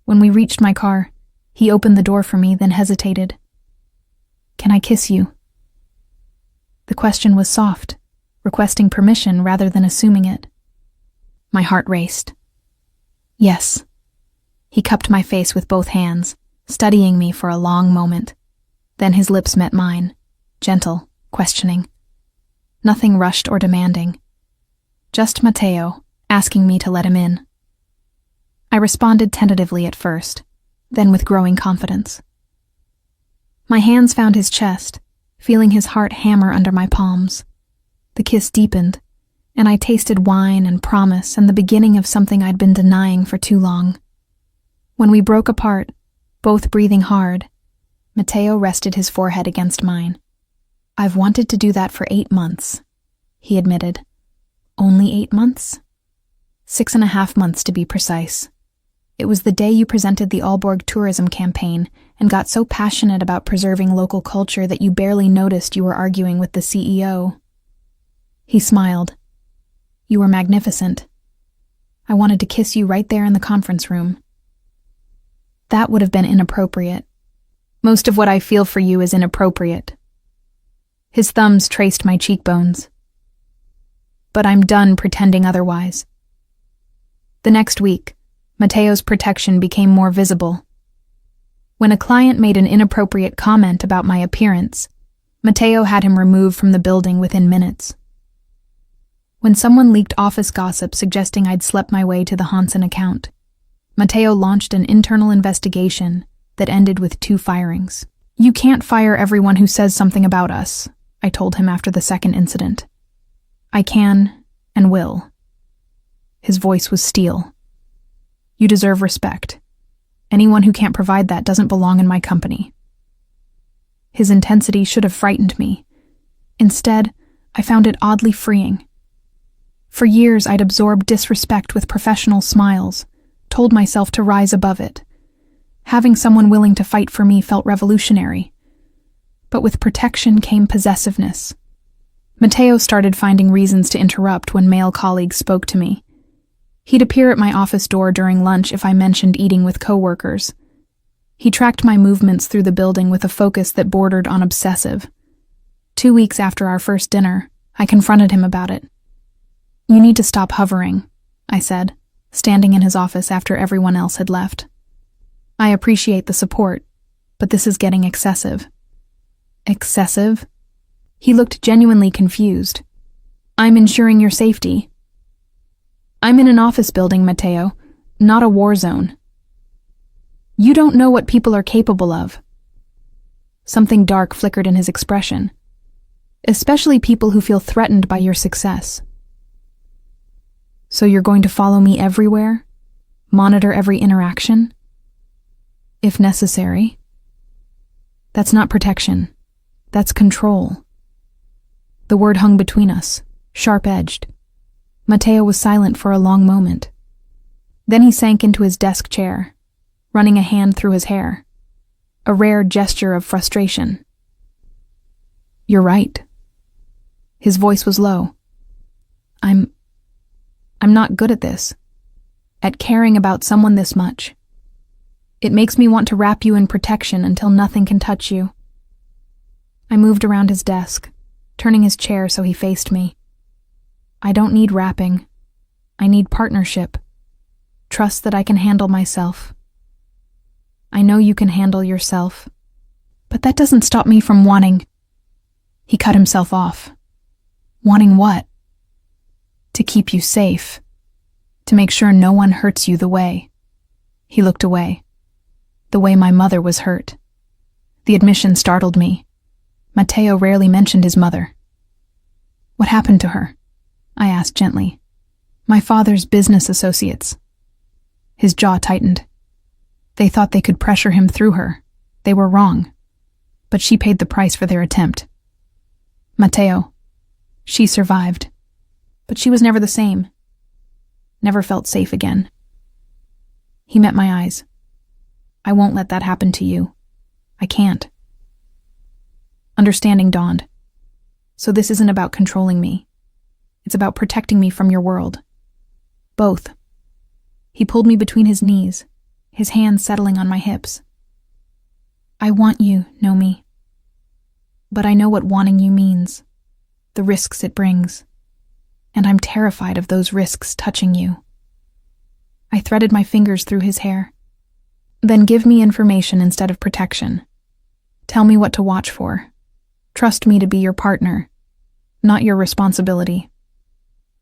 When we reached my car, he opened the door for me, then hesitated. Can I kiss you? The question was soft, requesting permission rather than assuming it. My heart raced. Yes. He cupped my face with both hands, studying me for a long moment. Then his lips met mine, gentle, questioning. Nothing rushed or demanding. Just Matteo, asking me to let him in. I responded tentatively at first, then with growing confidence. My hands found his chest, feeling his heart hammer under my palms. The kiss deepened, and I tasted wine and promise and the beginning of something I'd been denying for too long. When we broke apart, both breathing hard, Matteo rested his forehead against mine. I've wanted to do that for 8 months, he admitted. Only 8 months? 6.5 months to be precise. It was the day you presented the Aalborg tourism campaign and got so passionate about preserving local culture that you barely noticed you were arguing with the CEO. He smiled. You were magnificent. I wanted to kiss you right there in the conference room. That would have been inappropriate. Most of what I feel for you is inappropriate. His thumbs traced my cheekbones. But I'm done pretending otherwise. The next week, Matteo's protection became more visible. When a client made an inappropriate comment about my appearance, Matteo had him removed from the building within minutes. When someone leaked office gossip suggesting I'd slept my way to the Hansen account, Matteo launched an internal investigation that ended with 2 firings. "You can't fire everyone who says something about us," I told him after the second incident. "I can and will." His voice was steel. "You deserve respect. Anyone who can't provide that doesn't belong in my company." His intensity should have frightened me. Instead, I found it oddly freeing. For years, I'd absorbed disrespect with professional smiles, told myself to rise above it. Having someone willing to fight for me felt revolutionary. But with protection came possessiveness. Matteo started finding reasons to interrupt when male colleagues spoke to me. He'd appear at my office door during lunch if I mentioned eating with coworkers. He tracked my movements through the building with a focus that bordered on obsessive. 2 weeks after our first dinner, I confronted him about it. "You need to stop hovering," I said, standing in his office after everyone else had left. "I appreciate the support, but this is getting excessive." "Excessive?" He looked genuinely confused. "I'm ensuring your safety." "I'm in an office building, Matteo, not a war zone." "You don't know what people are capable of." Something dark flickered in his expression. "Especially people who feel threatened by your success." "So you're going to follow me everywhere? Monitor every interaction?" "If necessary." "That's not protection. That's control." The word hung between us, sharp-edged. Matteo was silent for a long moment. Then he sank into his desk chair, running a hand through his hair, a rare gesture of frustration. "You're right." His voice was low. I'm not good at this, at caring about someone this much. It makes me want to wrap you in protection until nothing can touch you." I moved around his desk, turning his chair so he faced me. "I don't need wrapping. I need partnership. Trust that I can handle myself." "I know you can handle yourself, but that doesn't stop me from wanting—" He cut himself off. "Wanting what?" "To keep you safe. To make sure no one hurts you the way—" He looked away. "The way my mother was hurt." The admission startled me. Matteo rarely mentioned his mother. "What happened to her?" I asked gently. "My father's business associates." His jaw tightened. "They thought they could pressure him through her. They were wrong. But she paid the price for their attempt." "Matteo, she survived. But she was never the same. Never felt safe again." He met my eyes. "I won't let that happen to you. I can't." Understanding dawned. "So this isn't about controlling me. It's about protecting me from your world." "Both." He pulled me between his knees, his hands settling on my hips. "I want you, Nomi. But I know what wanting you means, the risks it brings. And I'm terrified of those risks touching you." I threaded my fingers through his hair. "Then give me information instead of protection. Tell me what to watch for. Trust me to be your partner, not your responsibility."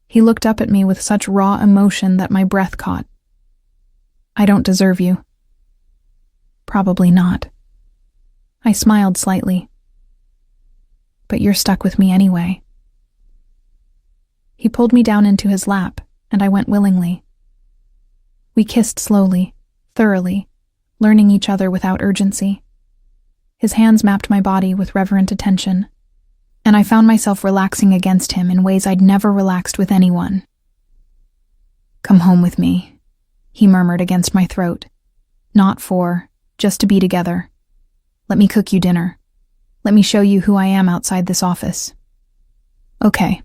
He looked up at me with such raw emotion that my breath caught. "I don't deserve you." "Probably not." I smiled slightly. "But you're stuck with me anyway." He pulled me down into his lap, and I went willingly. We kissed slowly, thoroughly, learning each other without urgency. His hands mapped my body with reverent attention, and I found myself relaxing against him in ways I'd never relaxed with anyone. "Come home with me," he murmured against my throat. Just to be together. Let me cook you dinner. Let me show you who I am outside this office." "Okay."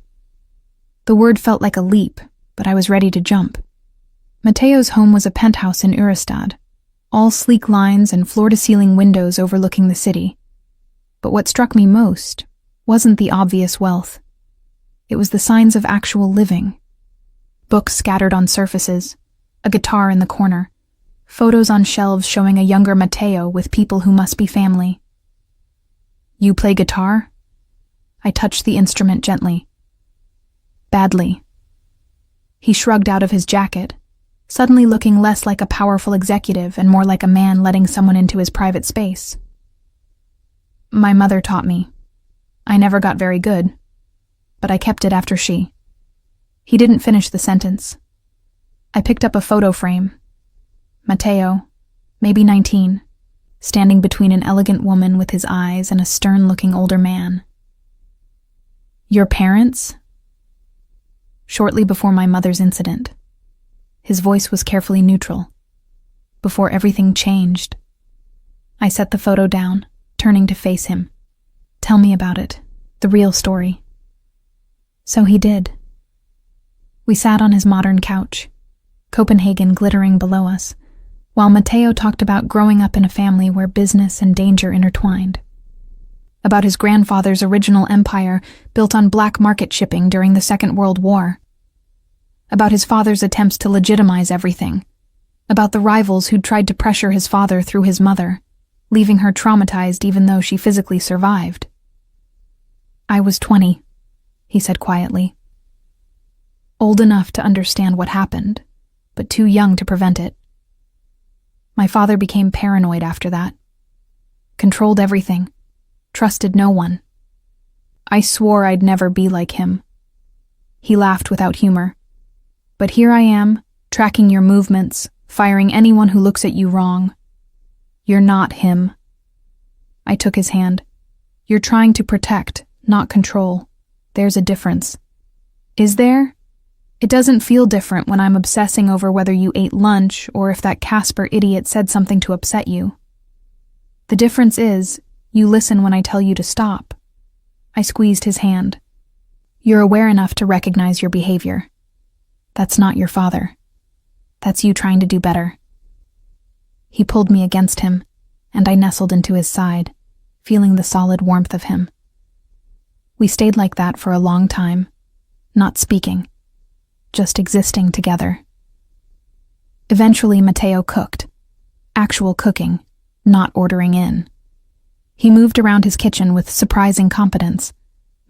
The word felt like a leap, but I was ready to jump. Matteo's home was a penthouse in Urestad, all sleek lines and floor-to-ceiling windows overlooking the city. But what struck me most wasn't the obvious wealth. It was the signs of actual living. Books scattered on surfaces, a guitar in the corner, photos on shelves showing a younger Matteo with people who must be family. "You play guitar?" I touched the instrument gently. "Badly," He shrugged out of his jacket, suddenly looking less like a powerful executive and more like a man letting someone into his private space. My mother taught me. I never got very good, but I kept it after she. He didn't finish the sentence. I picked up a photo frame. Matteo, maybe 19, standing between an elegant woman with his eyes and a stern-looking older man. Your parents? Shortly before my mother's incident. His voice was carefully neutral. Before everything changed. I set the photo down, turning to face him. Tell me about it, the real story. So he did. We sat on his modern couch, Copenhagen glittering below us, while Matteo talked about growing up in a family where business and danger intertwined. About his grandfather's original empire built on black market shipping during the Second World War. About his father's attempts to legitimize everything. About the rivals who'd tried to pressure his father through his mother, leaving her traumatized even though she physically survived. I was 20, he said quietly. Old enough to understand what happened, but too young to prevent it. My father became paranoid after that. Controlled everything. Trusted no one. I swore I'd never be like him. He laughed without humor. But here I am, tracking your movements, firing anyone who looks at you wrong. You're not him. I took his hand. You're trying to protect, not control. There's a difference. Is there? It doesn't feel different when I'm obsessing over whether you ate lunch or if that Casper idiot said something to upset you. The difference is, you listen when I tell you to stop. I squeezed his hand. You're aware enough to recognize your behavior. That's not your father. That's you trying to do better. He pulled me against him, and I nestled into his side, feeling the solid warmth of him. We stayed like that for a long time, not speaking. Just existing together. Eventually, Matteo cooked. Actual cooking, not ordering in. He moved around his kitchen with surprising competence,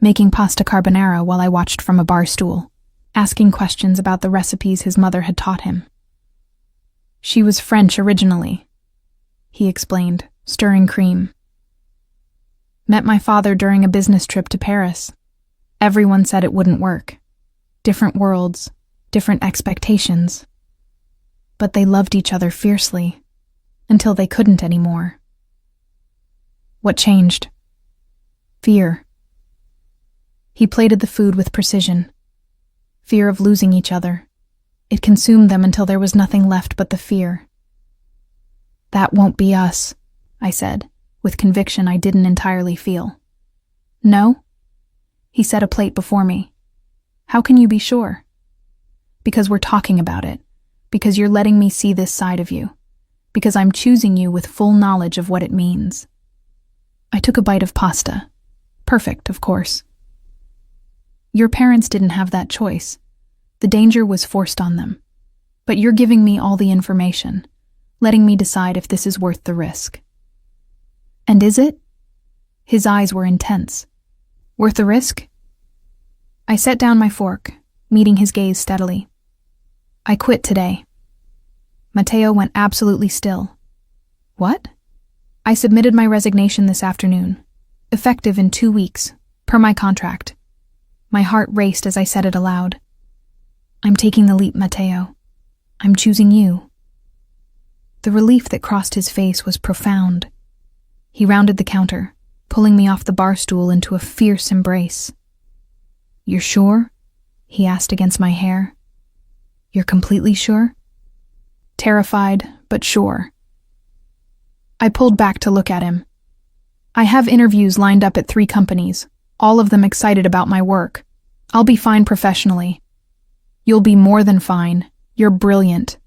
making pasta carbonara while I watched from a bar stool, asking questions about the recipes his mother had taught him. She was French originally, he explained, stirring cream. Met my father during a business trip to Paris. Everyone said it wouldn't work. Different worlds, different expectations. But they loved each other fiercely, until they couldn't anymore. What changed? Fear. He plated the food with precision. Fear of losing each other. It consumed them until there was nothing left but the fear. That won't be us, I said, with conviction I didn't entirely feel. No? He set a plate before me. How can you be sure? Because we're talking about it. Because you're letting me see this side of you. Because I'm choosing you with full knowledge of what it means. I took a bite of pasta. Perfect, of course. Your parents didn't have that choice. The danger was forced on them. But you're giving me all the information, letting me decide if this is worth the risk. And is it? His eyes were intense. Worth the risk? I set down my fork, meeting his gaze steadily. I quit today. Matteo went absolutely still. What? I submitted my resignation this afternoon, effective in 2 weeks, per my contract. My heart raced as I said it aloud. I'm taking the leap, Matteo. I'm choosing you. The relief that crossed his face was profound. He rounded the counter, pulling me off the bar stool into a fierce embrace. You're sure? He asked against my hair. You're completely sure? Terrified, but sure. I pulled back to look at him. I have interviews lined up at 3 companies, all of them excited about my work. I'll be fine professionally. You'll be more than fine. You're brilliant.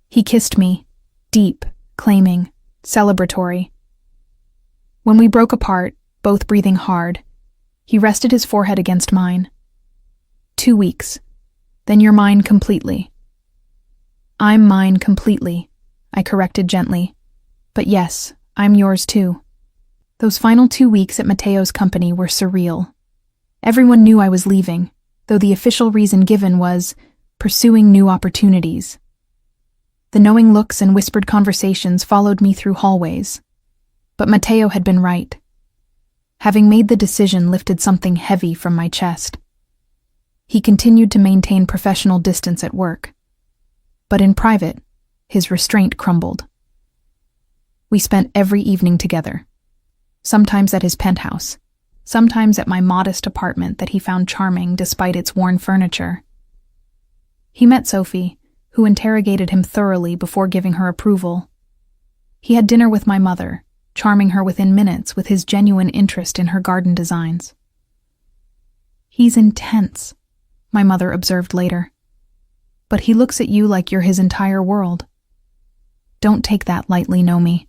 He kissed me, deep, claiming, celebratory. When we broke apart, both breathing hard, he rested his forehead against mine. 2 weeks. Then you're mine completely. I'm mine completely, I corrected gently. But yes, I'm yours too. Those final 2 weeks at Matteo's company were surreal. Everyone knew I was leaving. though the official reason given was pursuing new opportunities. The knowing looks and whispered conversations followed me through hallways. But Matteo had been right. Having made the decision lifted something heavy from my chest. He continued to maintain professional distance at work. But in private, his restraint crumbled. We spent every evening together, sometimes at his penthouse, sometimes at my modest apartment that he found charming despite its worn furniture. He met Sophie, who interrogated him thoroughly before giving her approval. He had dinner with my mother, charming her within minutes with his genuine interest in her garden designs. "He's intense," my mother observed later. "But he looks at you like you're his entire world. Don't take that lightly, Nomi."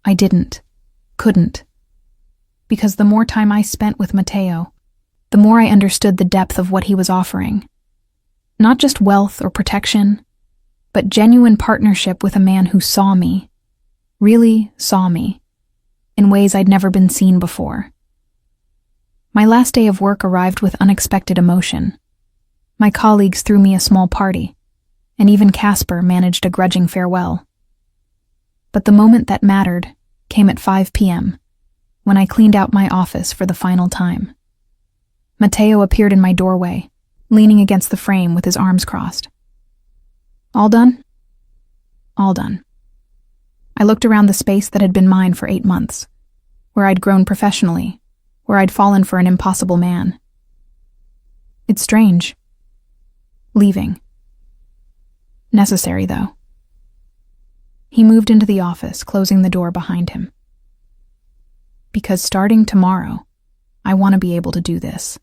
I couldn't. Because the more time I spent with Matteo, the more I understood the depth of what he was offering. Not just wealth or protection, but genuine partnership with a man who saw me, really saw me, in ways I'd never been seen before. My last day of work arrived with unexpected emotion. My colleagues threw me a small party, and even Casper managed a grudging farewell. But the moment that mattered came at 5 p.m., when I cleaned out my office for the final time. Matteo appeared in my doorway, leaning against the frame with his arms crossed. "All done?" "All done." I looked around the space that had been mine for 8 months, where I'd grown professionally, where I'd fallen for an impossible man. "It's strange. Leaving. Necessary, though." He moved into the office, closing the door behind him. "Because starting tomorrow, I want to be able to do this."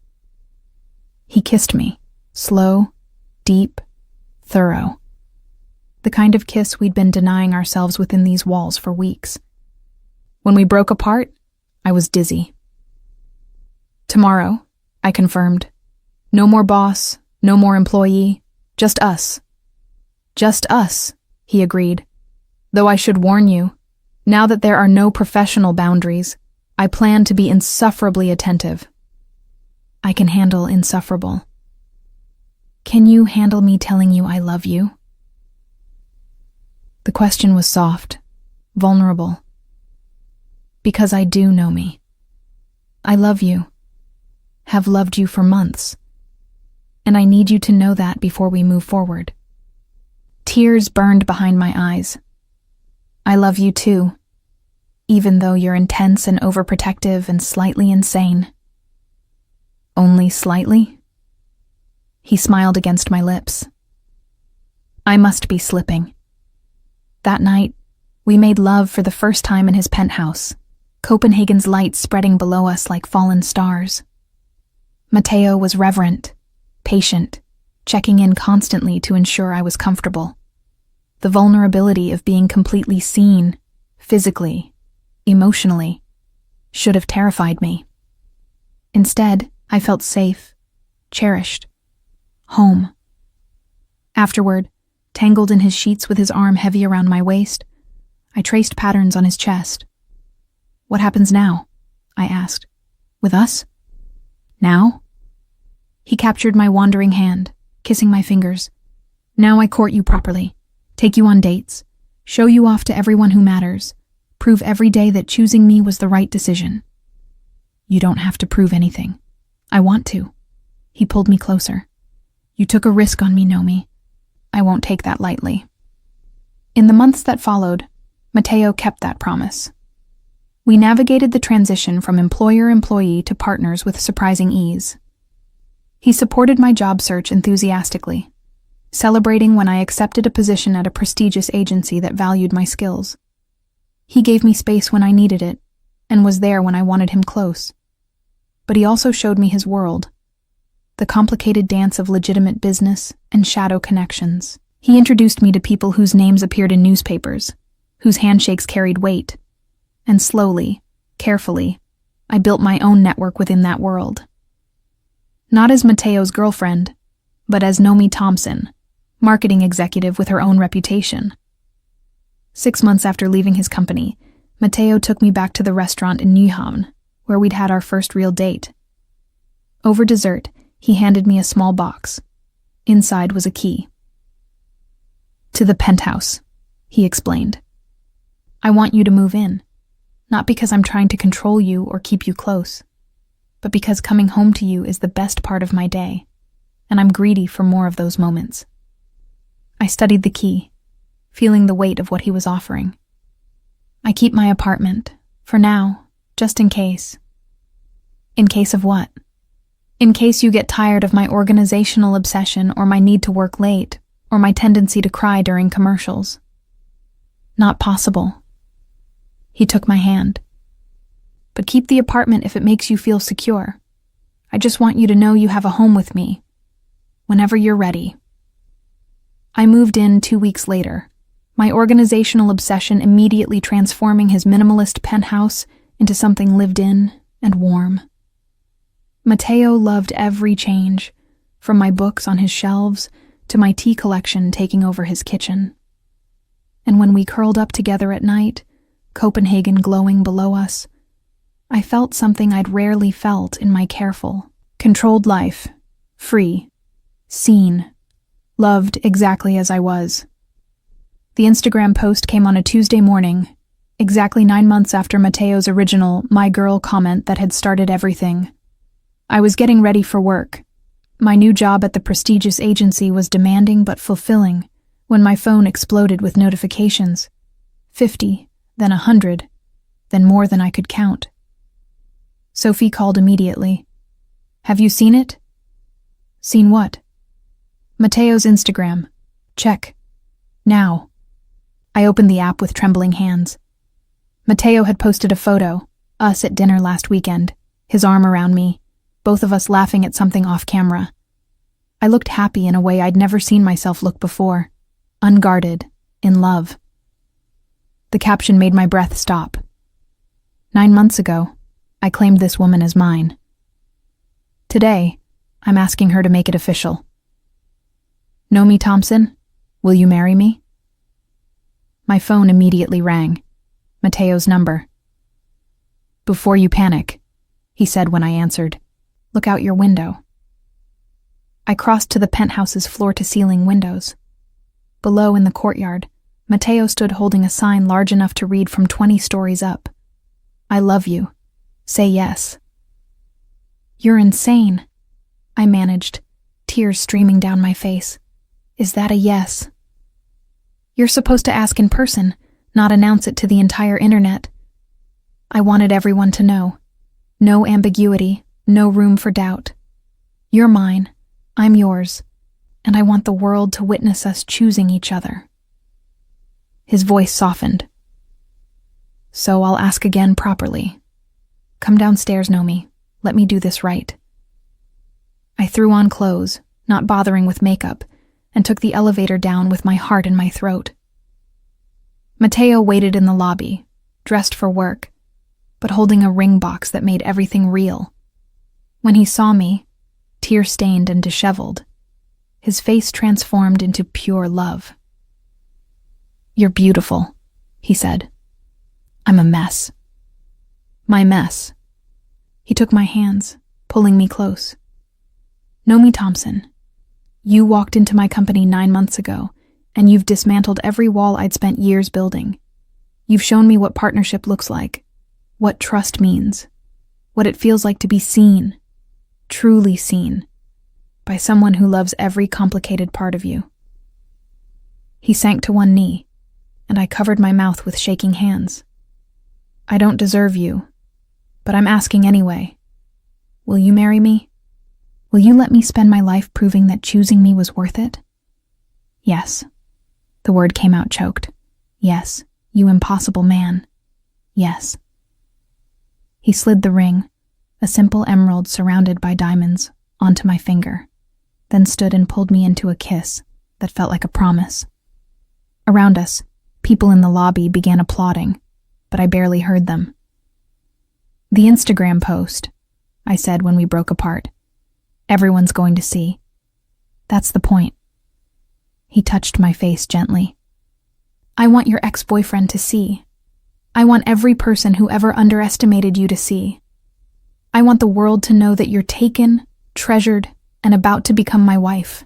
He kissed me, slow, deep, thorough. The kind of kiss we'd been denying ourselves within these walls for weeks. When we broke apart, I was dizzy. "Tomorrow," I confirmed. "No more boss, no more employee, just us." "Just us," he agreed. "Though I should warn you, now that there are no professional boundaries, I plan to be insufferably attentive." "I can handle insufferable." "Can you handle me telling you I love you?" The question was soft, vulnerable. "Because I do know me. I love you. Have loved you for months. And I need you to know that before we move forward." Tears burned behind my eyes. "I love you too, even though you're intense and overprotective and slightly insane." "Only slightly?" He smiled against my lips. I must be slipping. That night, we made love for the first time in his penthouse, Copenhagen's lights spreading below us like fallen stars. Matteo was reverent, patient, checking in constantly to ensure I was comfortable. The vulnerability of being completely seen, physically, emotionally, should have terrified me. Instead, I felt safe, cherished, home. Afterward, tangled in his sheets with his arm heavy around my waist, I traced patterns on his chest. "What happens now?" I asked. "With us? Now?" He captured my wandering hand, kissing my fingers. "Now I court you properly, take you on dates, show you off to everyone who matters, prove every day that choosing me was the right decision." "You don't have to prove anything. I want to." He pulled me closer. "You took a risk on me, Nomi. I won't take that lightly." In the months that followed, Matteo kept that promise. We navigated the transition from employer-employee to partners with surprising ease. He supported my job search enthusiastically, celebrating when I accepted a position at a prestigious agency that valued my skills. He gave me space when I needed it, and was there when I wanted him close. But he also showed me his world, the complicated dance of legitimate business and shadow connections. He introduced me to people whose names appeared in newspapers, whose handshakes carried weight, and slowly, carefully, I built my own network within that world. Not as Matteo's girlfriend, but as Nomi Thompson, marketing executive with her own reputation. 6 months after leaving his company, Matteo took me back to the restaurant in Nyhavn, where we'd had our first real date. Over dessert, He handed me a small box. Inside was a key. "To the penthouse," he explained. "I want you to move in, not because I'm trying to control you or keep you close, but because coming home to you is the best part of my day, and I'm greedy for more of those moments." I studied the key, feeling the weight of what he was offering. "I keep my apartment, for now, just in case." "In case of what?" "In case you get tired of my organizational obsession or my need to work late, or my tendency to cry during commercials." "Not possible." He took my hand. "But keep the apartment if it makes you feel secure. I just want you to know you have a home with me, whenever you're ready." I moved in 2 weeks later, my organizational obsession immediately transforming his minimalist penthouse into something lived in and warm. Mateo loved every change, from my books on his shelves to my tea collection taking over his kitchen. And when we curled up together at night, Copenhagen glowing below us, I felt something I'd rarely felt in my careful, controlled life, free, seen, loved exactly as I was. The Instagram post came on a Tuesday morning, exactly 9 months after Mateo's original "my girl" comment that had started everything. I was getting ready for work. My new job at the prestigious agency was demanding but fulfilling when my phone exploded with notifications. 50, then 100, then more than I could count. Sophie called immediately. "Have you seen it?" "Seen what?" "Mateo's Instagram." "Check. Now." I opened the app with trembling hands. Mateo had posted a photo, us at dinner last weekend, his arm around me, both of us laughing at something off camera. I looked happy in a way I'd never seen myself look before, unguarded, in love. The caption made my breath stop. 9 months ago, I claimed this woman as mine. Today, I'm asking her to make it official. "Nomi Thompson, will you marry me?" My phone immediately rang. Mateo's number. "Before you panic," he said when I answered, "look out your window." I crossed to the penthouse's floor-to-ceiling windows. Below in the courtyard, Mateo stood holding a sign large enough to read from 20 stories up. "I love you. Say yes." "You're insane," I managed, tears streaming down my face. "Is that a yes?" "You're supposed to ask in person, not announce it to the entire internet." I wanted everyone to know. No ambiguity, no room for doubt. You're mine, I'm yours, and I want the world to witness us choosing each other. His voice softened. "So I'll ask again properly. Come downstairs, Nomi. Let me do this right." I threw on clothes, not bothering with makeup, and took the elevator down with my heart in my throat. Mateo waited in the lobby, dressed for work, but holding a ring box that made everything real. When he saw me, tear-stained and disheveled, his face transformed into pure love. "You're beautiful," he said. "I'm a mess." "My mess." He took my hands, pulling me close. "Nomi Thompson, you walked into my company 9 months ago, and you've dismantled every wall I'd spent years building. You've shown me what partnership looks like, what trust means, what it feels like to be seen, truly seen, by someone who loves every complicated part of you." He sank to one knee, and I covered my mouth with shaking hands. "I don't deserve you, but I'm asking anyway. Will you marry me? Will you let me spend my life proving that choosing me was worth it?" "Yes." The word came out choked. "Yes, you impossible man. Yes." He slid the ring, a simple emerald surrounded by diamonds, onto my finger, then stood and pulled me into a kiss that felt like a promise. Around us, people in the lobby began applauding, but I barely heard them. "The Instagram post," I said when we broke apart. "Everyone's going to see. That's the point." He touched my face gently. "I want your ex-boyfriend to see. I want every person who ever underestimated you to see. I want the world to know that you're taken, treasured, and about to become my wife.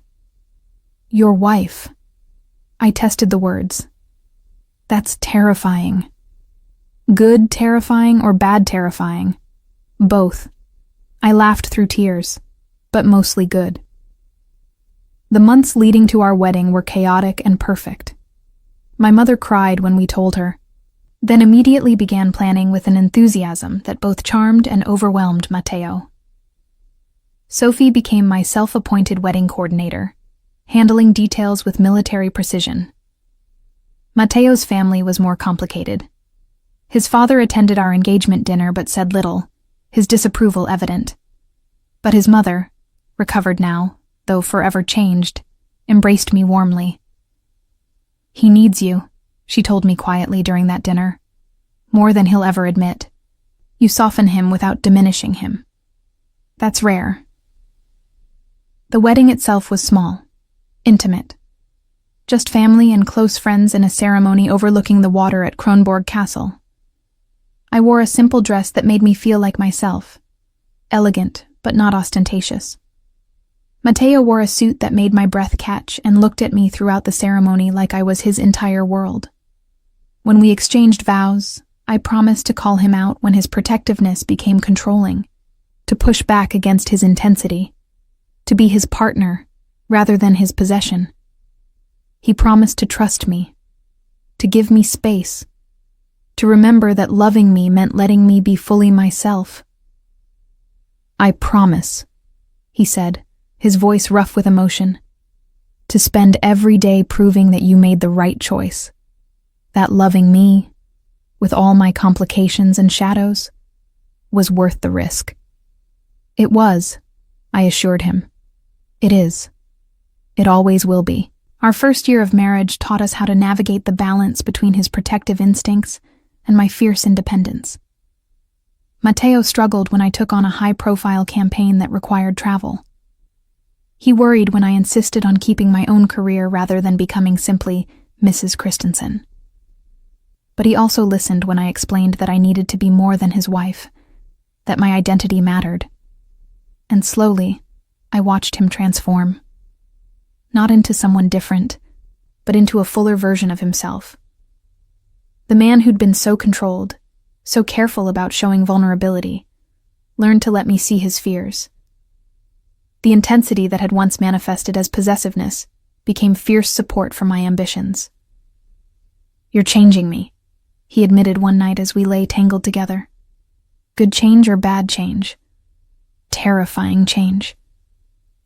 Your wife. I tested the words. That's terrifying. Good terrifying or bad terrifying? Both. I laughed through tears, but mostly good. The months leading to our wedding were chaotic and perfect. My mother cried when we told her, then immediately began planning with an enthusiasm that both charmed and overwhelmed Matteo. Sophie became my self-appointed wedding coordinator, handling details with military precision. Matteo's family was more complicated. His father attended our engagement dinner but said little, his disapproval evident. But his mother, recovered now, though forever changed, embraced me warmly. He needs you, she told me quietly during that dinner. More than he'll ever admit. You soften him without diminishing him. That's rare. The wedding itself was small, intimate. Just family and close friends in a ceremony overlooking the water at Kronborg Castle. I wore a simple dress that made me feel like myself, elegant but not ostentatious. Matteo wore a suit that made my breath catch and looked at me throughout the ceremony like I was his entire world. When we exchanged vows, I promised to call him out when his protectiveness became controlling, to push back against his intensity, to be his partner rather than his possession. He promised to trust me, to give me space, to remember that loving me meant letting me be fully myself. I promise, he said, his voice rough with emotion, to spend every day proving that you made the right choice, that loving me, with all my complications and shadows, was worth the risk. It was, I assured him. It is. It always will be. Our first year of marriage taught us how to navigate the balance between his protective instincts and my fierce independence. Matteo struggled when I took on a high-profile campaign that required travel. He worried when I insisted on keeping my own career rather than becoming simply Mrs. Christensen. But he also listened when I explained that I needed to be more than his wife, that my identity mattered. And slowly, I watched him transform. Not into someone different, but into a fuller version of himself. The man who'd been so controlled, so careful about showing vulnerability, learned to let me see his fears. The intensity that had once manifested as possessiveness became fierce support for my ambitions. You're changing me, he admitted one night as we lay tangled together. Good change or bad change? Terrifying change.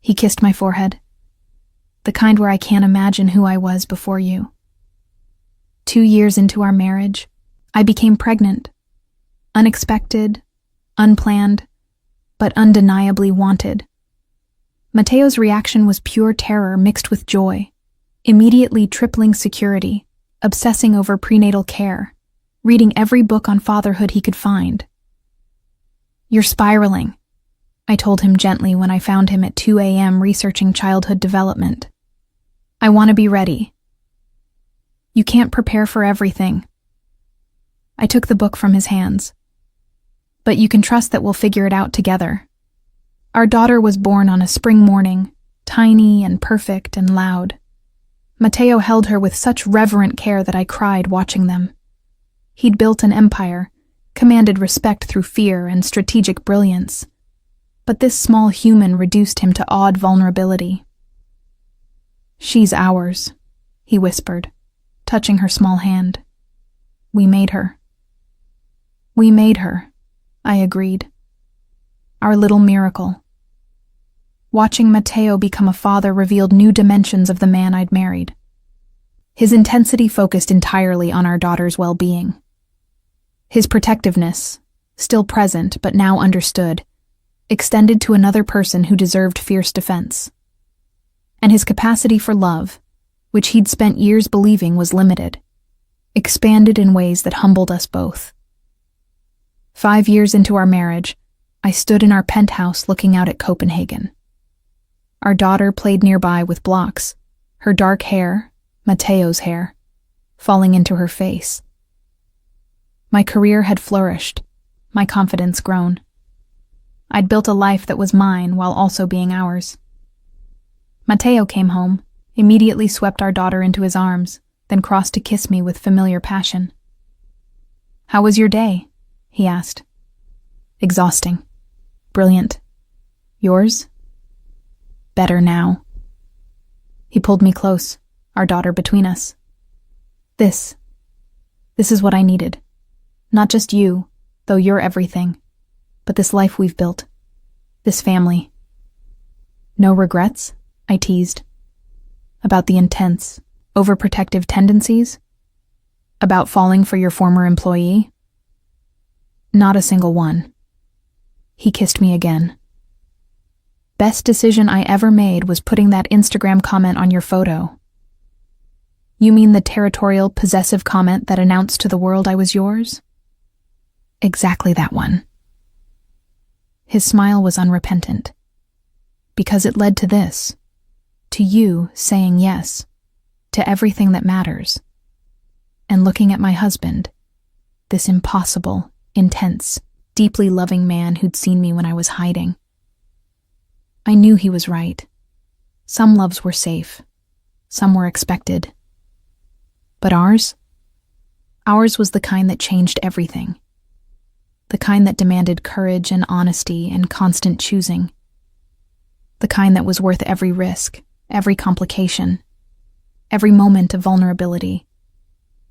He kissed my forehead. The kind where I can't imagine who I was before you. 2 years into our marriage, I became pregnant. Unexpected, unplanned, but undeniably wanted. Matteo's reaction was pure terror mixed with joy, immediately tripling security, obsessing over prenatal care, reading every book on fatherhood he could find. You're spiraling, I told him gently when I found him at 2 a.m. researching childhood development. I want to be ready. You can't prepare for everything. I took the book from his hands. But you can trust that we'll figure it out together. Our daughter was born on a spring morning, tiny and perfect and loud. Matteo held her with such reverent care that I cried watching them. He'd built an empire, commanded respect through fear and strategic brilliance. But this small human reduced him to awed vulnerability. She's ours, he whispered, touching her small hand. We made her. We made her, I agreed. Our little miracle. Watching Matteo become a father revealed new dimensions of the man I'd married. His intensity focused entirely on our daughter's well-being. His protectiveness, still present but now understood, extended to another person who deserved fierce defense. And his capacity for love, which he'd spent years believing was limited, expanded in ways that humbled us both. 5 years into our marriage, I stood in our penthouse looking out at Copenhagen. Our daughter played nearby with blocks, her dark hair, Matteo's hair, falling into her face. My career had flourished, my confidence grown. I'd built a life that was mine while also being ours. Mateo came home, immediately swept our daughter into his arms, then crossed to kiss me with familiar passion. "How was your day?" he asked. "Exhausting. Brilliant. Yours?" "Better now." He pulled me close, our daughter between us. This is what I needed. Not just you, though you're everything, but this life we've built. This family. "No regrets?" I teased. "About the intense, overprotective tendencies? About falling for your former employee?" "Not a single one." He kissed me again. "Best decision I ever made was putting that Instagram comment on your photo." "You mean the territorial, possessive comment that announced to the world I was yours?" "Exactly that one." His smile was unrepentant. "Because it led to this. To you saying yes. To everything that matters. And looking at my husband. This impossible, intense, deeply loving man who'd seen me when I was hiding. I knew he was right. Some loves were safe. Some were expected. But ours? Ours was the kind that changed everything. The kind that demanded courage and honesty and constant choosing. The kind that was worth every risk, every complication, every moment of vulnerability.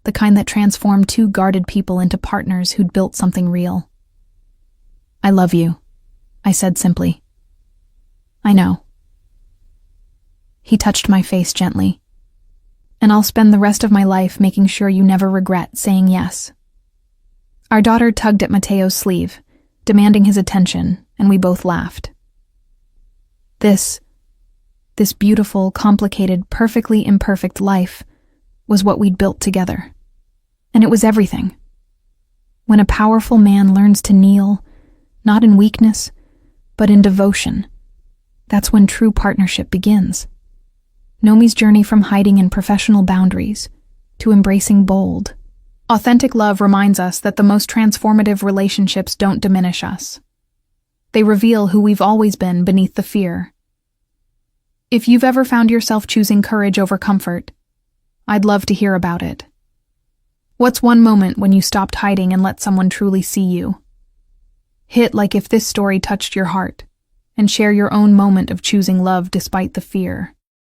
The kind that transformed two guarded people into partners who'd built something real. "I love you," I said simply. "I know." He touched my face gently. "And I'll spend the rest of my life making sure you never regret saying yes." Our daughter tugged at Mateo's sleeve, demanding his attention, and we both laughed. This beautiful, complicated, perfectly imperfect life was what we'd built together. And it was everything. When a powerful man learns to kneel, not in weakness, but in devotion, that's when true partnership begins. Nomi's journey from hiding in professional boundaries to embracing bold, authentic love reminds us that the most transformative relationships don't diminish us. They reveal who we've always been beneath the fear. If you've ever found yourself choosing courage over comfort, I'd love to hear about it. What's one moment when you stopped hiding and let someone truly see you? Hit like if this story touched your heart, and share your own moment of choosing love despite the fear.